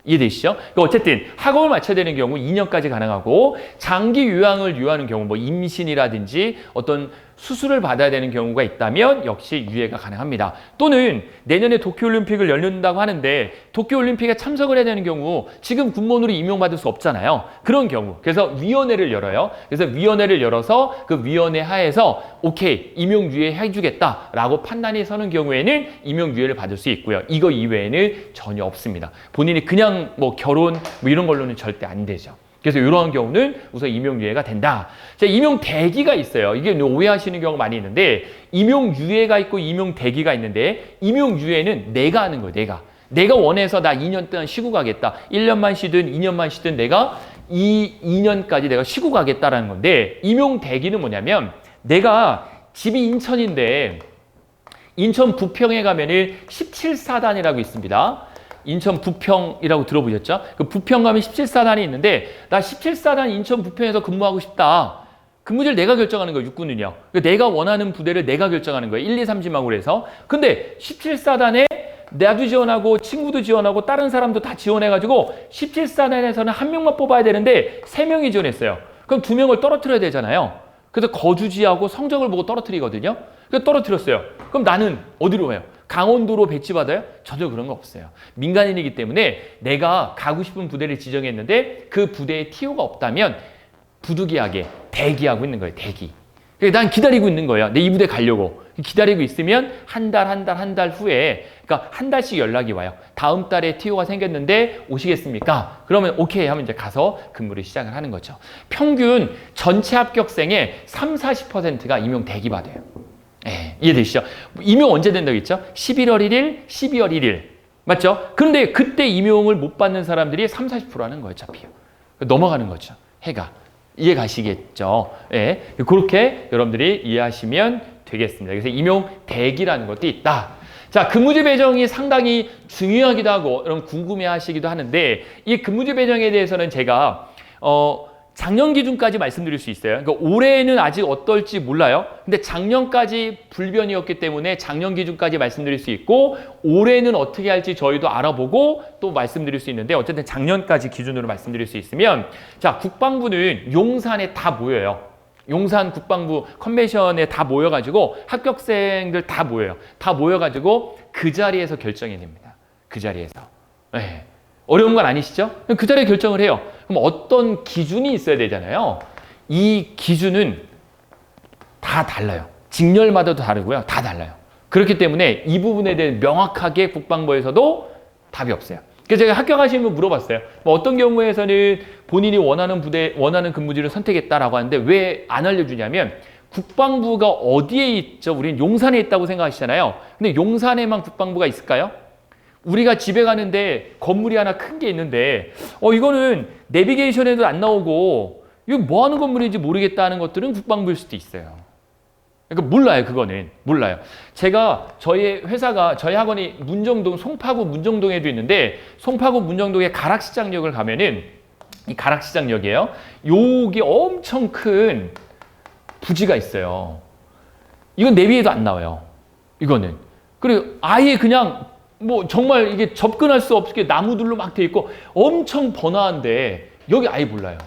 이해되시죠? 그러니까 어쨌든 학업을 마쳐야 되는 경우 2년까지 가능하고 장기 요양을 요하는 경우 뭐 임신이라든지 어떤 수술을 받아야 되는 경우가 있다면 역시 유예가 가능합니다. 또는 내년에 도쿄올림픽을 열린다고 하는데 도쿄올림픽에 참석을 해야 되는 경우 지금 군무원으로 임용받을 수 없잖아요. 그런 경우 그래서 위원회를 열어요. 그래서 위원회를 열어서 그 위원회 하에서 오케이 임용유예 해주겠다라고 판단이 서는 경우에는 임용유예를 받을 수 있고요. 이거 이외에는 전혀 없습니다. 본인이 그냥 뭐 결혼 뭐 이런 걸로는 절대 안 되죠. 그래서 이러한 경우는 우선 임용유예가 된다. 자, 임용대기가 있어요. 이게 오해하시는 경우가 많이 있는데 임용유예가 있고 임용대기가 있는데 임용유예는 내가 하는 거예요. 내가 원해서 나 2년 동안 쉬고 가겠다. 1년만 쉬든 2년만 쉬든 내가 2년까지 내가 쉬고 가겠다라는 건데 임용대기는 뭐냐면 내가 집이 인천인데 인천 부평에 가면은 17사단이라고 있습니다. 인천 부평이라고 들어보셨죠? 그 부평 가면 17사단이 있는데 나 17사단 인천 부평에서 근무하고 싶다. 근무지를 내가 결정하는 거예요. 육군은요. 내가 원하는 부대를 내가 결정하는 거예요. 1, 2, 3 지망으로 해서. 근데 17사단에 나도 지원하고 친구도 지원하고 다른 사람도 다 지원해가지고 17사단에서는 1명만 뽑아야 되는데 3명이 지원했어요. 그럼 2명을 떨어뜨려야 되잖아요. 그래서 거주지하고 성적을 보고 떨어뜨리거든요. 그래서 떨어뜨렸어요. 그럼 나는 어디로 가요? 강원도로 배치받아요? 전혀 그런 거 없어요. 민간인이기 때문에 내가 가고 싶은 부대를 지정했는데 그 부대에 TO가 없다면 부득이하게 대기하고 있는 거예요. 대기. 그러니까 난 기다리고 있는 거예요. 내 이 부대 가려고. 기다리고 있으면 한 달 후에 그러니까 한 달씩 연락이 와요. 다음 달에 TO가 생겼는데 오시겠습니까? 그러면 오케이 하면 이제 가서 근무를 시작을 하는 거죠. 평균 전체 합격생의 30-40%가 임용 대기 받아요. 예, 이해되시죠? 임용 언제 된다고 했죠? 11월 1일, 12월 1일. 맞죠? 그런데 그때 임용을 못 받는 사람들이 30-40% 하는 거예요, 어차피요. 넘어가는 거죠. 해가. 이해 가시겠죠? 예. 그렇게 여러분들이 이해하시면 되겠습니다. 그래서 임용 대기라는 것도 있다. 자, 근무지 배정이 상당히 중요하기도 하고, 여러분 궁금해 하시기도 하는데, 이 근무지 배정에 대해서는 제가, 작년 기준까지 말씀드릴 수 있어요. 그러니까 올해는 아직 어떨지 몰라요. 근데 작년까지 불변이었기 때문에 작년 기준까지 말씀드릴 수 있고 올해는 어떻게 할지 저희도 알아보고 또 말씀드릴 수 있는데 어쨌든 작년까지 기준으로 말씀드릴 수 있으면 자, 국방부는 용산에 다 모여요. 용산 국방부 컨벤션에 다 모여가지고 합격생들 다 모여요. 다 모여가지고 그 자리에서 결정이 됩니다. 그 자리에서. 네. 어려운 건 아니시죠? 그 자리에 결정을 해요. 그럼 어떤 기준이 있어야 되잖아요. 이 기준은 다 달라요. 직렬마다도 다르고요. 다 달라요. 그렇기 때문에 이 부분에 대해 명확하게 국방부에서도 답이 없어요. 그래서 제가 합격하시는 분 물어봤어요. 뭐 어떤 경우에서는 본인이 원하는 부대, 원하는 근무지를 선택했다라고 하는데 왜 안 알려주냐면 국방부가 어디에 있죠? 우리는 용산에 있다고 생각하시잖아요. 근데 용산에만 국방부가 있을까요? 우리가 집에 가는데 건물이 하나 큰 게 있는데 이거는 내비게이션에도 안 나오고 이거 뭐 하는 건물인지 모르겠다는 것들은 국방부일 수도 있어요. 그러니까 몰라요. 그거는 몰라요. 제가 저희 회사가 저희 학원이 문정동 송파구 문정동에도 있는데 송파구 문정동의 가락시장역을 가면은 이 가락시장역이에요. 여기 엄청 큰 부지가 있어요. 이건 내비에도 안 나와요. 이거는. 그리고 아예 그냥 뭐 정말 이게 접근할 수 없게 나무들로 막 돼 있고 엄청 번화한데 여기 아예 몰라요.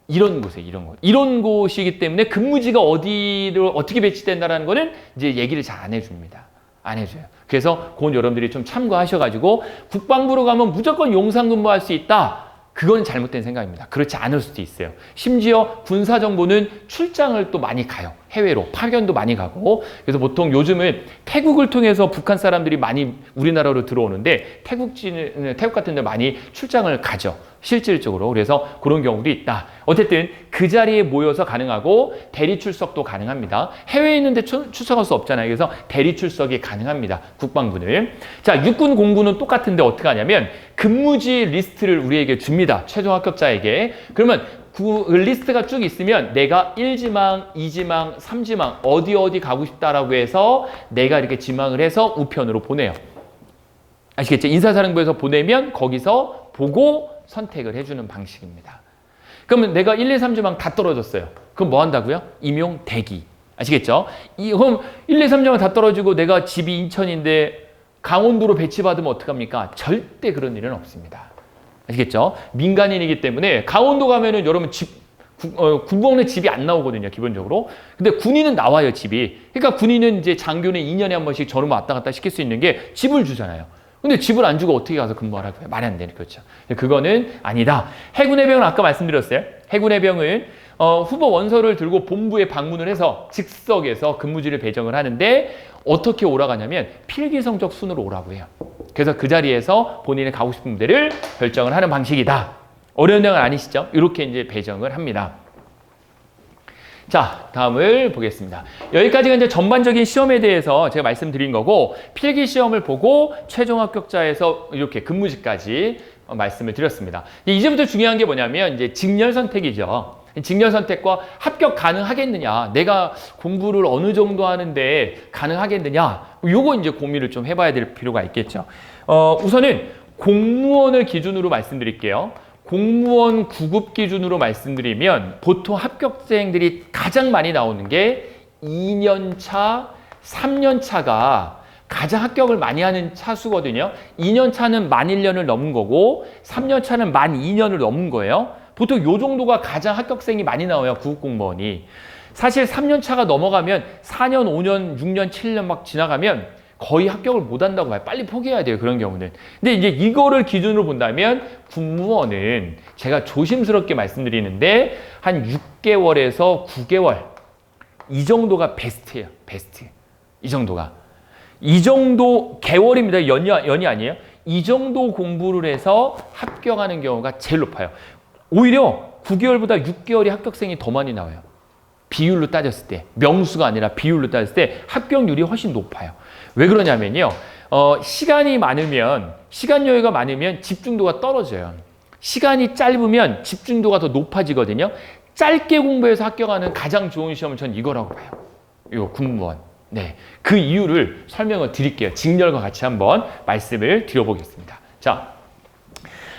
이런 곳에 이런 곳이기 때문에 근무지가 어디로 어떻게 배치된다라는 거는 이제 얘기를 잘 안 해줍니다. 안 해줘요. 그래서 그건 여러분들이 좀 참고하셔가지고 국방부로 가면 무조건 용산 근무할 수 있다. 그건 잘못된 생각입니다. 그렇지 않을 수도 있어요. 심지어 군사정보는 출장을 또 많이 가요. 해외로 파견도 많이 가고, 그래서 보통 요즘은 태국을 통해서 북한 사람들이 많이 우리나라로 들어오는데 태국 같은 데 많이 출장을 가죠. 실질적으로. 그래서 그런 경우도 있다. 어쨌든 그 자리에 모여서 가능하고 대리 출석도 가능합니다. 해외에 있는데 출석할 수 없잖아요. 그래서 대리 출석이 가능합니다. 국방부는. 자, 육군 공군은 똑같은데 어떻게 하냐면 근무지 리스트를 우리에게 줍니다. 최종 합격자에게. 그러면 그 리스트가 쭉 있으면 내가 1지망, 2지망, 3지망 어디 가고 싶다라고 해서 내가 이렇게 지망을 해서 우편으로 보내요. 아시겠죠? 인사사령부에서 보내면 거기서 보고 선택을 해주는 방식입니다. 그러면 내가 1, 2, 3지망 다 떨어졌어요. 그럼 뭐 한다고요? 임용 대기. 아시겠죠? 그럼 1, 2, 3지망 다 떨어지고 내가 집이 인천인데 강원도로 배치받으면 어떡합니까? 절대 그런 일은 없습니다. 아시겠죠? 민간인이기 때문에 강원도 가면은 여러분 군복무는 집이 안 나오거든요, 기본적으로. 근데 군인은 나와요, 집이. 그러니까 군인은 이제 장교는 2년에 한 번씩 저런 왔다 갔다 시킬 수 있는 게 집을 주잖아요. 근데 집을 안 주고 어떻게 가서 근무하라고요? 말이 안 되는 거죠. 그거는 아니다. 해군해병은 아까 말씀드렸어요. 해군해병은 후보 원서를 들고 본부에 방문을 해서 즉석에서 근무지를 배정을 하는데 어떻게 오라가냐면 필기성적 순으로 오라고 해요. 그래서 그 자리에서 본인이 가고 싶은 무대를 결정을 하는 방식이다. 어려운 내용은 아니시죠? 이렇게 이제 배정을 합니다. 자, 다음을 보겠습니다. 여기까지가 이제 전반적인 시험에 대해서 제가 말씀드린 거고, 필기 시험을 보고 최종 합격자에서 이렇게 근무지까지 말씀을 드렸습니다. 이제부터 중요한 게 뭐냐면 이제 직렬 선택이죠. 직렬 선택과 합격 가능하겠느냐, 내가 공부를 어느 정도 하는데 가능하겠느냐, 요거 이제 고민을 좀 해봐야 될 필요가 있겠죠. 우선은 공무원을 기준으로 말씀드릴게요. 공무원 9급 기준으로 말씀드리면 보통 합격생들이 가장 많이 나오는 게 2년차, 3년차가 가장 합격을 많이 하는 차수거든요. 2년차는 만 1년을 넘은 거고 3년차는 만 2년을 넘은 거예요. 보통 요 정도가 가장 합격생이 많이 나와요, 9급 공무원이. 사실 3년차가 넘어가면 4년, 5년, 6년, 7년 막 지나가면 거의 합격을 못 한다고 봐요. 빨리 포기해야 돼요, 그런 경우는. 근데 이제 이거를 기준으로 본다면 군무원은 제가 조심스럽게 말씀드리는데 한 6개월에서 9개월 이 정도가 베스트예요. 베스트. 이 정도가. 이 정도 개월입니다. 연이 아니에요. 이 정도 공부를 해서 합격하는 경우가 제일 높아요. 오히려 9개월보다 6개월이 합격생이 더 많이 나와요. 비율로 따졌을 때, 명수가 아니라 비율로 따졌을 때 합격률이 훨씬 높아요. 왜 그러냐면요. 시간이 많으면, 시간 여유가 많으면 집중도가 떨어져요. 시간이 짧으면 집중도가 더 높아지거든요. 짧게 공부해서 합격하는 가장 좋은 시험은 전 이거라고 봐요. 이거 군무원. 네. 그 이유를 설명을 드릴게요. 직렬과 같이 한번 말씀을 드려보겠습니다. 자.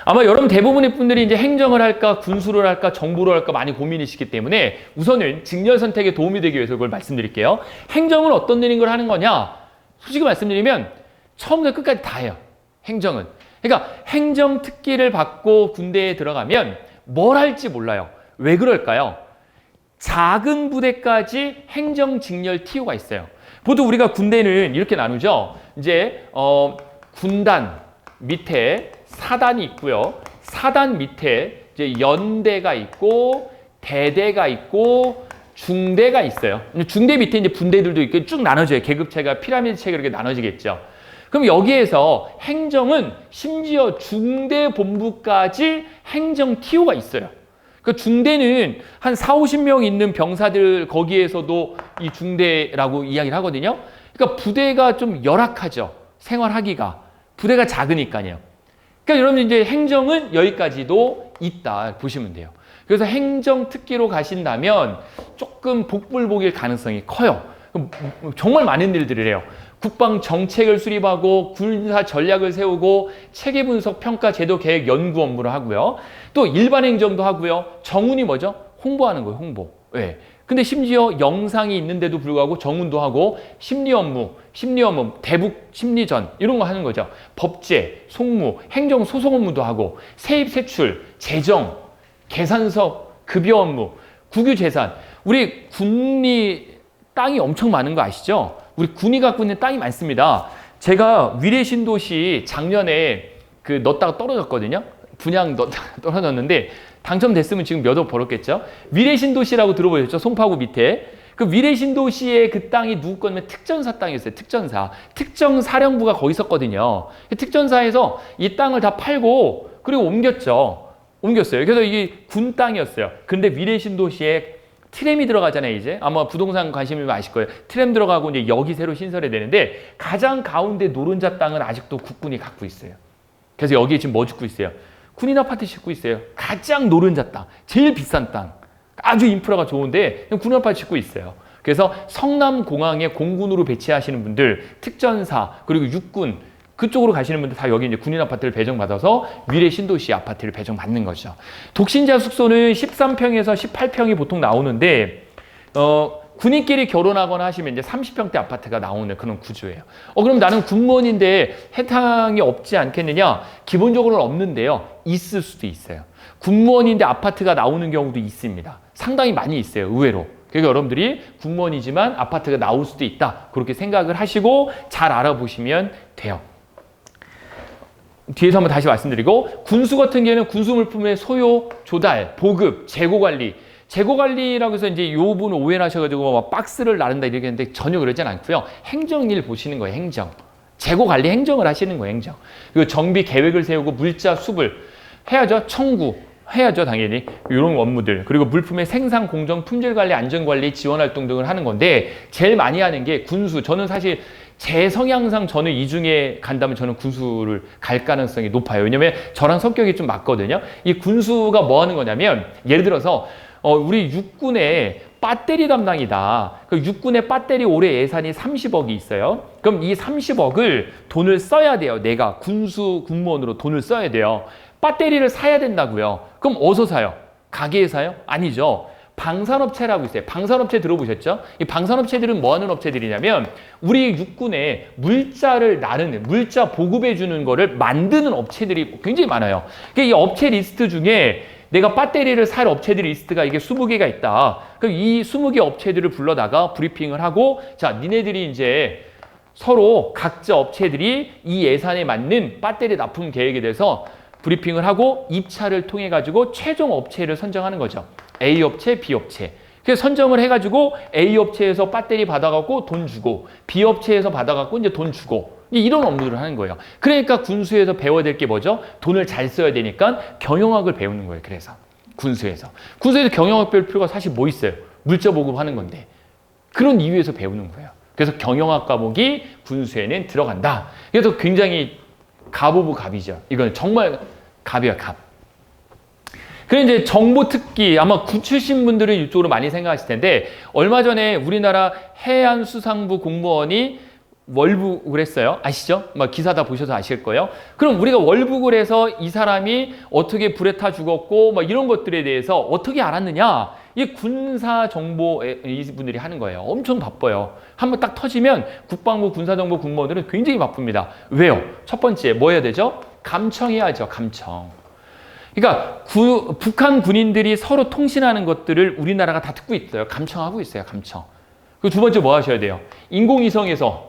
아마 여러분 대부분의 분들이 이제 행정을 할까, 군수를 할까, 정보를 할까 많이 고민이시기 때문에 우선은 직렬 선택에 도움이 되기 위해서 그걸 말씀드릴게요. 행정은 어떤 일인 걸 하는 거냐? 솔직히 말씀드리면 처음부터 끝까지 다 해요. 행정은. 그러니까 행정 특기를 받고 군대에 들어가면 뭘 할지 몰라요. 왜 그럴까요? 작은 부대까지 행정 직렬 TO가 있어요. 보통 우리가 군대는 이렇게 나누죠. 이제 군단 밑에 사단이 있고요. 사단 밑에 이제 연대가 있고 대대가 있고 중대가 있어요. 중대 밑에 이제 분대들도 있고 쭉 나눠져요. 계급체가 피라미드체가 이렇게 나눠지겠죠. 그럼 여기에서 행정은 심지어 중대 본부까지 행정 TO가 있어요. 그 중대는 한 4, 50명 있는 병사들 거기에서도 이 중대라고 이야기를 하거든요. 그러니까 부대가 좀 열악하죠. 생활하기가. 부대가 작으니까요. 그러니까 여러분 이제 행정은 여기까지도 있다 보시면 돼요. 그래서 행정 특기로 가신다면 조금 복불복일 가능성이 커요. 정말 많은 일들을 해요. 국방 정책을 수립하고 군사 전략을 세우고 체계 분석, 평가, 제도, 계획, 연구 업무를 하고요. 또 일반 행정도 하고요. 정운이 뭐죠? 홍보하는 거예요, 홍보. 네. 근데 심지어 영상이 있는데도 불구하고 정운도 하고 심리 업무, 대북 심리전 이런 거 하는 거죠. 법제, 송무, 행정 소송 업무도 하고 세입 세출, 재정, 계산서, 급여 업무, 국유 재산. 우리 군이 땅이 엄청 많은 거 아시죠? 우리 군이 갖고 있는 땅이 많습니다. 제가 위례신도시 작년에 넣었다가 떨어졌거든요. 분양 넣었다가 떨어졌는데 당첨됐으면 지금 몇 억 벌었겠죠? 위례신도시라고 들어보셨죠? 송파구 밑에. 그 위례신도시의 그 땅이 누구 거냐면 특전사 땅이었어요. 특전사. 특정사령부가 거기 있었거든요. 특전사에서 이 땅을 다 팔고 그리고 옮겼어요. 그래서 이게 군 땅이었어요. 근데 위례신도시에 트램이 들어가잖아요, 이제. 아마 부동산 관심이면 아실 거예요. 트램 들어가고 이제 역이 새로 신설이 되는데 가장 가운데 노른자 땅은 아직도 국군이 갖고 있어요. 그래서 여기에 지금 뭐 짓고 있어요? 군인 아파트 짓고 있어요. 가장 노른자 땅, 제일 비싼 땅. 아주 인프라가 좋은데 군인 아파트 짓고 있어요. 그래서 성남공항에 공군으로 배치하시는 분들, 특전사, 그리고 육군, 그쪽으로 가시는 분들 다 여기 이제 군인 아파트를 배정받아서 위례 신도시 아파트를 배정받는 거죠. 독신자 숙소는 13평에서 18평이 보통 나오는데, 군인끼리 결혼하거나 하시면 이제 30평대 아파트가 나오는 그런 구조예요. 그럼 나는 군무원인데 해당이 없지 않겠느냐? 기본적으로는 없는데요. 있을 수도 있어요. 군무원인데 아파트가 나오는 경우도 있습니다. 상당히 많이 있어요, 의외로. 그러니까 여러분들이 군무원이지만 아파트가 나올 수도 있다. 그렇게 생각을 하시고 잘 알아보시면 돼요. 뒤에서 한번 다시 말씀드리고, 군수 같은 경우에는 군수 물품의 소요, 조달, 보급, 재고관리. 재고관리라고 해서 이제 요 부분 오해를 하셔가지고 막 박스를 나른다 이렇게 했는데 전혀 그러진 않고요. 행정일 보시는 거예요, 행정. 재고관리 행정을 하시는 거예요, 행정. 그리고 정비 계획을 세우고 물자 수불 해야죠. 청구 해야죠, 당연히. 이런 업무들. 그리고 물품의 생산, 공정, 품질관리, 안전관리, 지원활동 등을 하는 건데 제일 많이 하는 게 군수. 저는 사실 제 성향상 저는 이 중에 간다면 저는 군수를 갈 가능성이 높아요. 왜냐면 저랑 성격이 좀 맞거든요. 이 군수가 뭐 하는 거냐면 예를 들어서 우리 육군의 배터리 담당이다. 그 육군의 배터리 올해 예산이 30억이 있어요. 그럼 이 30억을 돈을 써야 돼요. 내가 군수 군무원으로 돈을 써야 돼요. 배터리를 사야 된다고요. 그럼 어디서 사요? 가게에 사요? 아니죠. 방산업체라고 있어요. 방산업체 들어보셨죠? 이 방산업체들은 뭐 하는 업체들이냐면 우리 육군에 물자를 나르는, 물자 보급해 주는 거를 만드는 업체들이 굉장히 많아요. 그러니까 이 업체 리스트 중에 내가 배터리를 살 업체들 리스트가 이게 20개가 있다. 그럼 이 20개 업체들을 불러다가 브리핑을 하고, 자, 니네들이 이제 서로 각자 업체들이 이 예산에 맞는 배터리 납품 계획에 대해서 브리핑을 하고 입찰을 통해 가지고 최종 업체를 선정하는 거죠. A 업체, B 업체. 그래서 선정을 해가지고 A 업체에서 배터리 받아갖고 돈 주고 B 업체에서 받아갖고 이제 돈 주고 이런 업무들을 하는 거예요. 그러니까 군수에서 배워야 될 게 뭐죠? 돈을 잘 써야 되니까 경영학을 배우는 거예요. 그래서 군수에서 경영학 배울 필요가 사실 뭐 있어요? 물자 보급하는 건데 그런 이유에서 배우는 거예요. 그래서 경영학 과목이 군수에는 들어간다. 그래서 굉장히 갑 오브 갑이죠. 이건 정말 갑이야, 갑. 그래 이제 정보 특기 아마 군 출신 분들은 이쪽으로 많이 생각하실 텐데 얼마 전에 우리나라 해안수산부 공무원이 월북을 했어요. 아시죠? 막 기사 다 보셔서 아실 거예요. 그럼 우리가 월북을 해서 이 사람이 어떻게 불에 타 죽었고 막 이런 것들에 대해서 어떻게 알았느냐? 이 군사 정보 이분들이 하는 거예요. 엄청 바빠요. 한번 딱 터지면 국방부 군사정보 공무원들은 굉장히 바쁩니다. 왜요? 첫 번째 뭐 해야 되죠? 감청해야죠. 감청. 그러니까 북한 군인들이 서로 통신하는 것들을 우리나라가 다 듣고 있어요. 감청하고 있어요. 감청. 그리고 두 번째 뭐 하셔야 돼요? 인공위성에서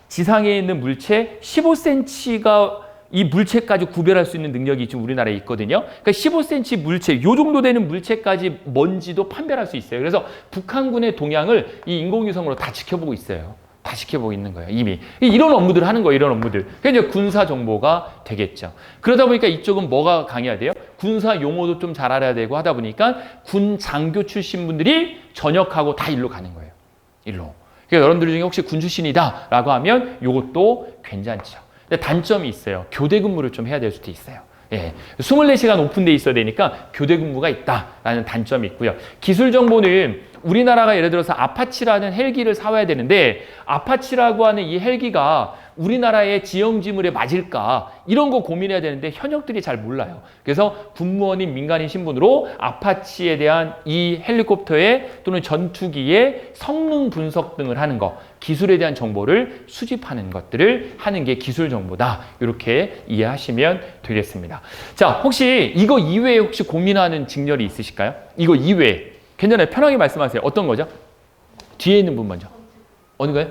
지상에 있는 물체 15cm가 이 물체까지 구별할 수 있는 능력이 지금 우리나라에 있거든요. 그러니까 15cm 물체, 요 정도 되는 물체까지 뭔지도 판별할 수 있어요. 그래서 북한군의 동향을 이 인공위성으로 다 지켜보고 있어요. 다 지켜보고 있는 거예요, 이미. 이런 업무들을 하는 거예요, 이런 업무들. 그러니까 이제 군사 정보가 되겠죠. 그러다 보니까 이쪽은 뭐가 강해야 돼요? 군사 용어도 좀 잘 알아야 되고 하다 보니까 군 장교 출신 분들이 전역하고 다 일로 가는 거예요. 일로. 그러니까 여러분들 중에 혹시 군 출신이다 라고 하면 이것도 괜찮죠. 근데 단점이 있어요. 교대 근무를 좀 해야 될 수도 있어요. 예, 24시간 오픈돼 있어야 되니까 교대 근무가 있다라는 단점이 있고요. 기술 정보는 우리나라가 예를 들어서 아파치라는 헬기를 사와야 되는데 아파치라고 하는 이 헬기가 우리나라의 지형지물에 맞을까 이런 거 고민해야 되는데 현역들이 잘 몰라요. 그래서 군무원인 민간인 신분으로 아파치에 대한 이 헬리콥터의 또는 전투기의 성능 분석 등을 하는 거, 기술에 대한 정보를 수집하는 것들을 하는 게 기술 정보다. 이렇게 이해하시면 되겠습니다. 자, 혹시 이거 이외에 혹시 고민하는 직렬이 있으실까요? 이거 이외에. 괜찮아요. 편하게 말씀하세요. 어떤 거죠? 뒤에 있는 분 먼저. 어느 거예요?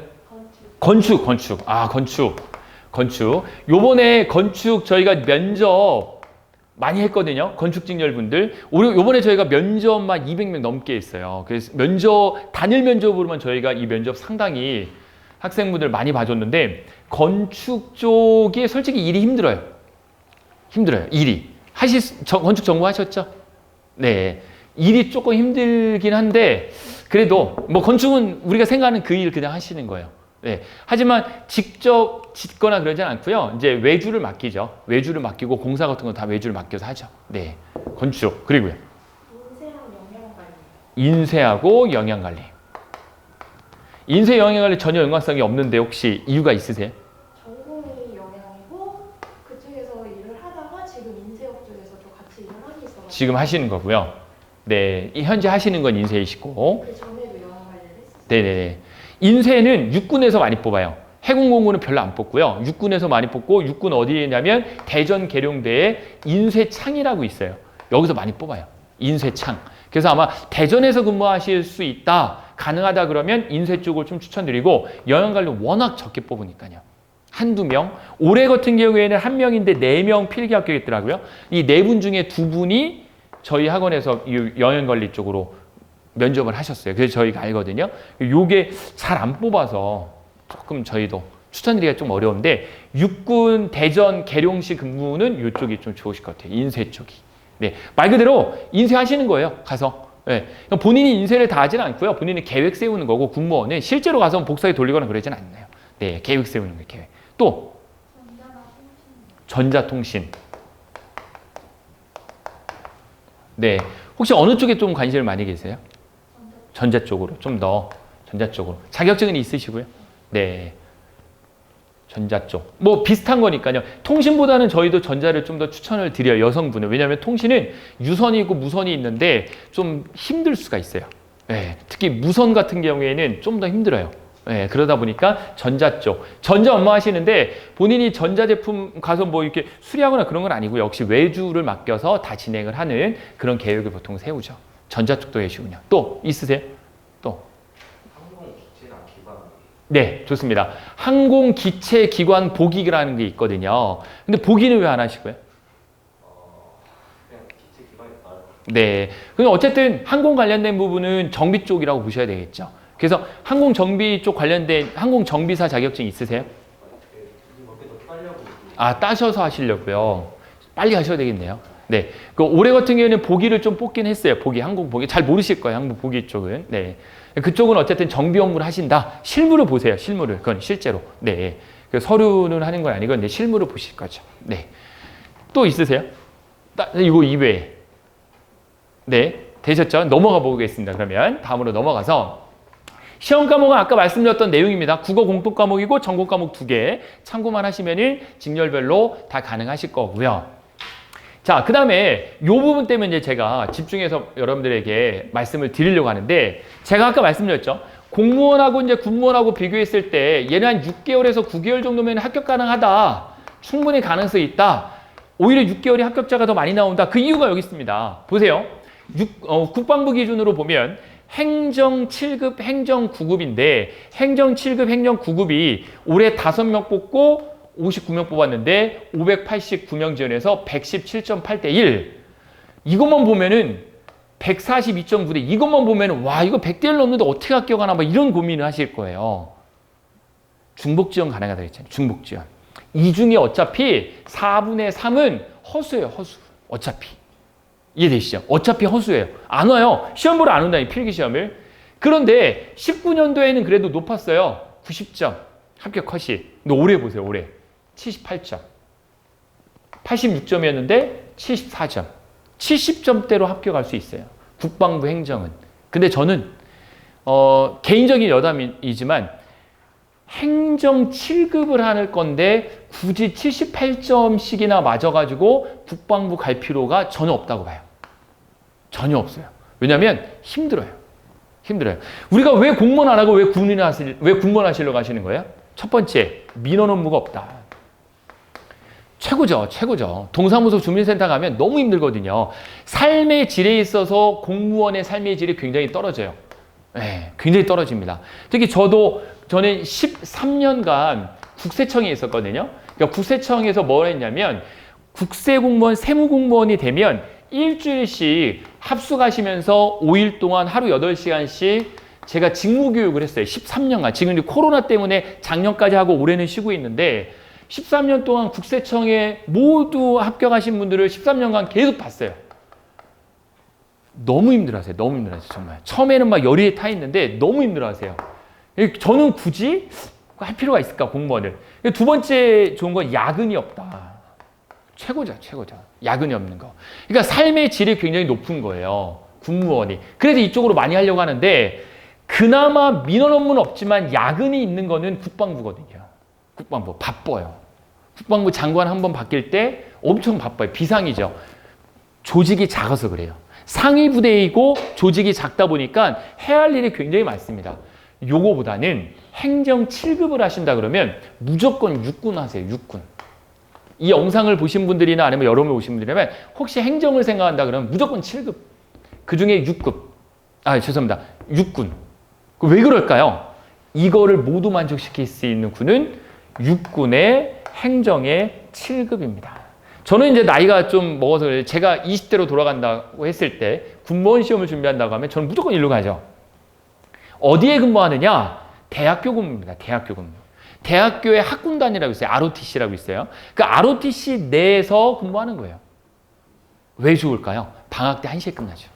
건축. 아, 건축. 요번에 건축 저희가 면접 많이 했거든요. 건축직렬분들. 요번에 저희가 면접만 200명 넘게 했어요. 그래서 단일 면접으로만 저희가 이 면접 상당히 학생분들 많이 봐줬는데, 건축 쪽이 솔직히 일이 힘들어요. 일이. 건축 전공하셨죠? 네. 일이 조금 힘들긴 한데, 그래도 뭐 건축은 우리가 생각하는 그 일 그냥 하시는 거예요. 네. 하지만 직접 짓거나 그러진 않고요. 이제 외주를 맡기죠. 외주를 맡기고 공사 같은 거 다 외주를 맡겨서 하죠. 네. 건축. 그리고요. 인쇄하고 영양관리. 인쇄 영양관리 전혀 연관성이 없는데 혹시 이유가 있으세요? 전공이 영양이고 그쪽에서 일을 하다가 지금 인쇄업 쪽에서도 같이 일을 하고 있어가지고 지금 하시는 거고요. 네. 현재 하시는 건 인쇄이시고. 그 전에도 영양관리를 했었어요. 네네네. 인쇄는 육군에서 많이 뽑아요. 해군공군은 별로 안 뽑고요. 육군에서 많이 뽑고, 육군 어디에 있냐면 대전 계룡대에 인쇄창이라고 있어요. 여기서 많이 뽑아요. 인쇄창. 그래서 아마 대전에서 근무하실 수 있다, 가능하다 그러면 인쇄 쪽을 좀 추천드리고, 영양관리 워낙 적게 뽑으니까요. 한두 명. 올해 같은 경우에는 한 명인데 4명 필기 합격했더라고요. 이 4분 중에 2분이 저희 학원에서 이 영양관리 쪽으로 면접을 하셨어요. 그래서 저희가 알거든요. 요게 잘 안 뽑아서 조금 저희도 추천드리기가 좀 어려운데, 육군 대전 계룡시 근무는 이쪽이 좀 좋으실 것 같아요. 인쇄 쪽이. 네, 말 그대로 인쇄하시는 거예요. 가서. 네. 본인이 인쇄를 다 하지는 않고요. 본인이 계획 세우는 거고, 군무원은 실제로 가서 복사에 돌리거나 그러진 않나요. 네, 계획 세우는 거예요. 계획. 또 전자통신. 네, 혹시 어느 쪽에 좀 관심을 많이 계세요? 전자 쪽으로, 좀 더 전자 쪽으로. 자격증은 있으시고요. 네. 전자 쪽. 뭐 비슷한 거니까요. 통신보다는 저희도 전자를 좀 더 추천을 드려요. 여성분은. 왜냐하면 통신은 유선이고 무선이 있는데 좀 힘들 수가 있어요. 네. 특히 무선 같은 경우에는 좀 더 힘들어요. 네. 그러다 보니까 전자 쪽. 전자 업무 하시는데 본인이 전자제품 가서 뭐 이렇게 수리하거나 그런 건 아니고, 역시 외주를 맡겨서 다 진행을 하는 그런 계획을 보통 세우죠. 전자 쪽도 계시군요. 또 있으세요? 또? 항공기체나 기관. 네, 좋습니다. 항공기체기관 보기라는 게 있거든요. 근데 보기는 왜 안 하시고요? 그냥 기체 기관이 나요. 네. 그럼 어쨌든 항공 관련된 부분은 정비 쪽이라고 보셔야 되겠죠. 그래서 항공 정비 쪽 관련된 항공 정비사 자격증 있으세요? 몇개더 따려고. 아, 따셔서 하시려고요. 빨리 하셔야 되겠네요. 네. 그 올해 같은 경우에는 보기를 좀 뽑긴 했어요. 보기, 항공 보기. 잘 모르실 거예요. 항공 보기 쪽은. 네. 그쪽은 어쨌든 정비 업무를 하신다. 실무를 보세요. 실무를. 그건 실제로. 네. 그 서류는 하는 건 아니고, 네. 실무를 보실 거죠. 네. 또 있으세요? 이거 이외에. 네. 되셨죠? 넘어가 보겠습니다. 그러면 다음으로 넘어가서 시험 과목은 아까 말씀드렸던 내용입니다. 국어 공통 과목이고 전공 과목 2개. 참고만 하시면은 직렬별로 다 가능하실 거고요. 자, 그 다음에 이 부분 때문에 이제 제가 집중해서 여러분들에게 말씀을 드리려고 하는데, 제가 아까 말씀드렸죠. 공무원하고 이제 군무원하고 비교했을 때 얘는 한 6개월에서 9개월 정도면 합격 가능하다. 충분히 가능성이 있다. 오히려 6개월이 합격자가 더 많이 나온다. 그 이유가 여기 있습니다. 보세요. 국방부 기준으로 보면 행정 7급, 행정 9급인데, 행정 7급, 행정 9급이 올해 5명 뽑고 59명 뽑았는데 589명 지원해서 117.8대 1. 이것만 보면은 142.9대 이것만 보면은 와, 이거 100대 1 넘는데 어떻게 합격하나 막 이런 고민을 하실 거예요. 중복 지원 가능하다 했잖아요. 중복 지원. 이 중에 어차피 4분의 3은 허수예요. 허수. 어차피. 이해되시죠? 어차피 허수예요. 안 와요. 시험 보러 안 온다, 이 필기시험을. 그런데 19년도에는 그래도 높았어요. 90점. 합격 컷이. 근데 올해 보세요, 올해. 78점. 86점이었는데 74점. 70점대로 합격할 수 있어요. 국방부 행정은. 근데 저는 개인적인 여담이지만 행정 7급을 할 건데 굳이 78점씩이나 맞아가지고 국방부 갈 필요가 전혀 없다고 봐요. 전혀 없어요. 왜냐하면 힘들어요. 힘들어요. 우리가 왜 공무원 안 하고 왜 군무원 하시려고 하시는 거예요? 첫 번째, 민원 업무가 없다. 최고죠. 최고죠. 동사무소 주민센터 가면 너무 힘들거든요. 삶의 질에 있어서 공무원의 삶의 질이 굉장히 떨어져요. 네, 굉장히 떨어집니다. 특히 저는 13년간 국세청에 있었거든요. 그러니까 국세청에서 뭘 했냐면 국세공무원, 세무공무원이 되면 일주일씩 합숙하시면서 5일 동안 하루 8시간씩 제가 직무교육을 했어요. 13년간. 지금 이제 코로나 때문에 작년까지 하고 올해는 쉬고 있는데 13년 동안 국세청에 모두 합격하신 분들을 13년간 계속 봤어요. 너무 힘들어하세요. 너무 힘들어하세요. 정말. 처음에는 막 열의에 타 있는데 너무 힘들어하세요. 저는 굳이 할 필요가 있을까, 공무원을. 두 번째 좋은 건 야근이 없다. 최고죠, 최고죠. 야근이 없는 거. 그러니까 삶의 질이 굉장히 높은 거예요. 공무원이. 그래서 이쪽으로 많이 하려고 하는데 그나마 민원 업무는 없지만 야근이 있는 거는 국방부거든요. 국방부. 바빠요. 국방부 장관 한 번 바뀔 때 엄청 바빠요. 비상이죠. 조직이 작아서 그래요. 상위 부대이고 조직이 작다 보니까 해야 할 일이 굉장히 많습니다. 요거보다는 행정 7급을 하신다 그러면 무조건 육군 하세요. 육군. 이 영상을 보신 분들이나 아니면 여러 명 오신 분들이라면 혹시 행정을 생각한다 그러면 무조건 7급. 그중에 6급. 죄송합니다. 육군. 왜 그럴까요? 이거를 모두 만족시킬 수 있는 군은 육군의 행정의 7급입니다. 저는 이제 나이가 좀 먹어서 그래요. 제가 20대로 돌아간다고 했을 때 군무원 시험을 준비한다고 하면 저는 무조건 일로 가죠. 어디에 근무하느냐? 대학교 근무입니다. 대학교 근무. 대학교에 학군단이라고 있어요. ROTC라고 있어요. 그 ROTC 내에서 근무하는 거예요. 왜 좋을까요? 방학 때 1시에 끝나죠.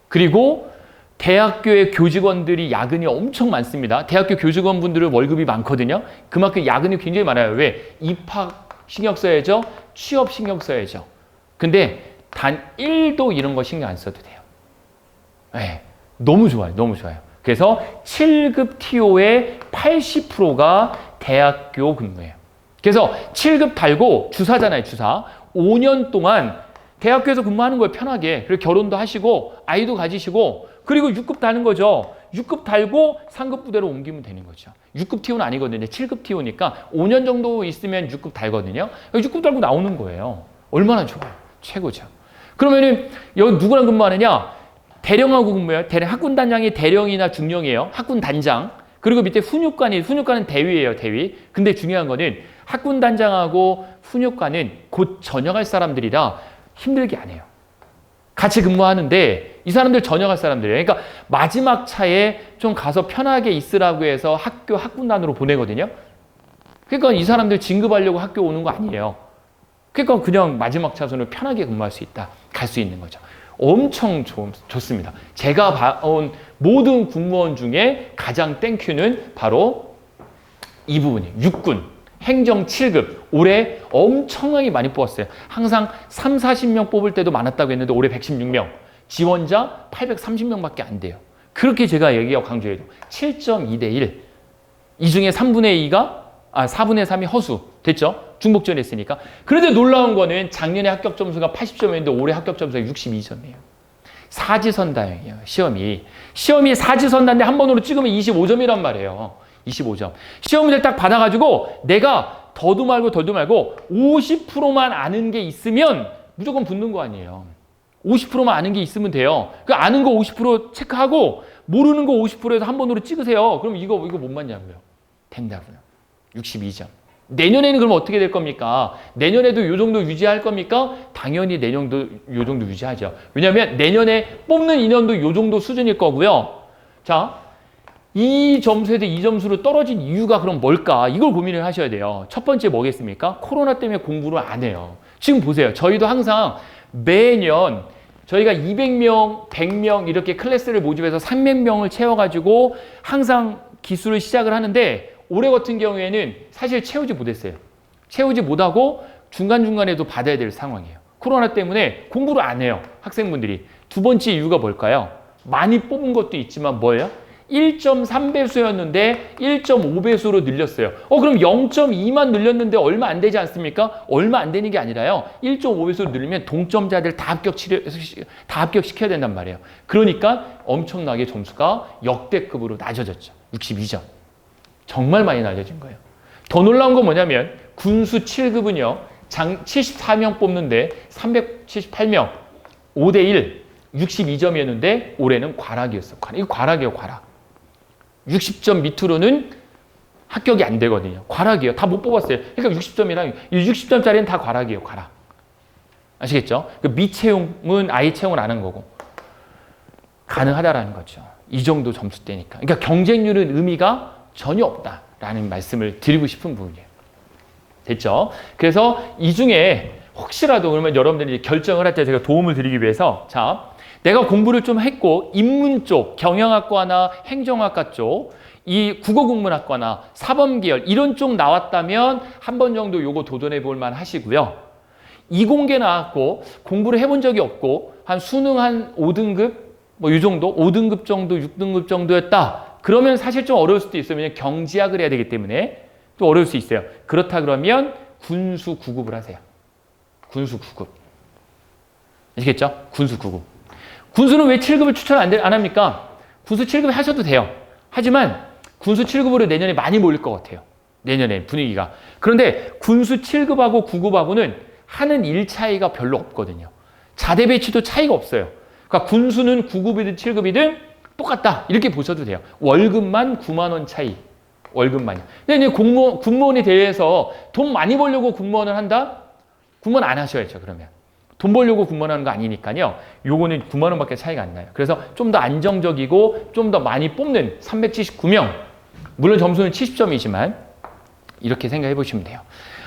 그리고 대학교의 교직원들이 야근이 엄청 많습니다. 대학교 교직원분들은 월급이 많거든요. 그만큼 야근이 굉장히 많아요. 왜? 입학 신경 써야죠. 취업 신경 써야죠. 근데 단 1도 이런 거 신경 안 써도 돼요. 네, 너무 좋아요. 너무 좋아요. 그래서 7급 TO의 80%가 대학교 근무예요. 그래서 7급 달고 주사잖아요. 주사. 5년 동안 대학교에서 근무하는 거예요. 편하게. 그리고 결혼도 하시고 아이도 가지시고 그리고 6급 다는 거죠. 6급 달고 상급 부대로 옮기면 되는 거죠. 6급 TO는 아니거든요. 7급 TO니까 5년 정도 있으면 6급 달거든요. 6급 달고 나오는 거예요. 얼마나 좋아요. 최고죠. 그러면은 여기 누구랑 근무하느냐? 대령하고 근무해요. 대령, 학군단장이 대령이나 중령이에요. 학군단장. 그리고 밑에 훈육관이, 훈육관은 대위예요. 대위. 근데 중요한 거는 학군단장하고 훈육관은 곧 전역할 사람들이라 힘들게 안 해요. 같이 근무하는데 이 사람들 전역할 사람들이에요. 그러니까 마지막 차에 좀 가서 편하게 있으라고 해서 학교 학군단으로 보내거든요. 그러니까 이 사람들 진급하려고 학교 오는 거 아니에요. 그러니까 그냥 마지막 차선을 편하게 근무할 수 있다. 갈 수 있는 거죠. 엄청 좋습니다. 제가 봐온 모든 군무원 중에 가장 땡큐는 바로 이 부분이에요. 육군. 행정 7급. 올해 엄청나게 많이 뽑았어요. 항상 3, 40명 뽑을 때도 많았다고 했는데 올해 116명. 지원자 830명밖에 안 돼요. 그렇게 제가 얘기하고 강조해도 7.2대 1. 이 중에 3분의 2가 4분의 3이 허수. 됐죠? 중복전 했으니까. 그런데 놀라운 거는 작년에 합격 점수가 80점이었는데 올해 합격 점수가 62점이에요. 사지선다예요. 시험이 사지선다인데 한 번으로 찍으면 25점이란 말이에요. 25점. 시험 문제를 딱 받아가지고 내가 더도 말고 덜도 말고 50%만 아는 게 있으면 무조건 붙는 거 아니에요. 50%만 아는 게 있으면 돼요. 그 아는 거 50% 체크하고 모르는 거 50%에서 한 번으로 찍으세요. 그럼 이거 못 맞냐고요. 된다고요. 62점. 내년에는 그럼 어떻게 될 겁니까? 내년에도 요 정도 유지할 겁니까? 당연히 내년도 요 정도 유지하죠. 왜냐하면 내년에 뽑는 인원도 요 정도 수준일 거고요. 자, 이 점수에서 이 점수로 떨어진 이유가 그럼 뭘까? 이걸 고민을 하셔야 돼요. 첫 번째 뭐겠습니까? 코로나 때문에 공부를 안 해요. 지금 보세요. 저희도 항상 매년 저희가 200명, 100명 이렇게 클래스를 모집해서 300명을 채워가지고 항상 기수를 시작을 하는데 올해 같은 경우에는 사실 채우지 못했어요. 채우지 못하고 중간중간에도 받아야 될 상황이에요. 코로나 때문에 공부를 안 해요. 학생분들이. 두 번째 이유가 뭘까요? 많이 뽑은 것도 있지만 뭐예요? 1.3배수였는데 1.5배수로 늘렸어요. 그럼 0.2만 늘렸는데 얼마 안 되지 않습니까? 얼마 안 되는 게 아니라요. 1.5배수로 늘리면 동점자들 다 합격시켜야 된단 말이에요. 그러니까 엄청나게 점수가 역대급으로 낮아졌죠. 62점. 정말 많이 낮아진 거예요. 더 놀라운 건 뭐냐면 군수 7급은요. 74명 뽑는데 378명, 5대1, 62점이었는데 올해는 과락이었어. 이거 과락이에요. 과락. 60점 밑으로는 합격이 안 되거든요. 과락이에요. 다 못 뽑았어요. 그러니까 60점이랑 60점짜리는 다 과락이에요. 과락. 아시겠죠? 그 미채용은 아예 채용을 안 한 거고 가능하다라는 거죠. 이 정도 점수대니까. 그러니까 경쟁률은 의미가 전혀 없다라는 말씀을 드리고 싶은 부분이에요. 됐죠? 그래서 이 중에 혹시라도 그러면 여러분들이 결정을 할 때 제가 도움을 드리기 위해서 자, 내가 공부를 좀 했고 인문 쪽, 경영학과나 행정학과 쪽, 이 국어국문학과나 사범계열 이런 쪽 나왔다면 한 번 정도 요거 도전해 볼 만 하시고요. 이공계 나왔고 공부를 해본 적이 없고 한 수능 한 5등급 뭐 이 정도 5등급 정도 6등급 정도였다. 그러면 사실 좀 어려울 수도 있어요. 왜냐면 경지학을 해야 되기 때문에 좀 어려울 수 있어요. 그렇다 그러면 군수 9급을 하세요. 군수 9급. 아시겠죠? 군수 9급. 군수는 왜 7급을 추천 안 합니까? 군수 7급 하셔도 돼요. 하지만 군수 7급으로 내년에 많이 몰릴 것 같아요. 내년에 분위기가. 그런데 군수 7급하고 9급하고는 하는 일 차이가 별로 없거든요. 자대 배치도 차이가 없어요. 그러니까 군수는 9급이든 7급이든 똑같다. 이렇게 보셔도 돼요. 월급만 9만 원 차이. 월급만요. 근데 군무원에 대해서 돈 많이 벌려고 군무원을 한다? 군무원 안 하셔야죠, 그러면. 돈 벌려고 군무원 하는 거 아니니까요. 요거는 9만 원밖에 차이가 안 나요. 그래서 좀 더 안정적이고 좀 더 많이 뽑는 379명. 물론 점수는 70점이지만 이렇게 생각해 보시면 돼요.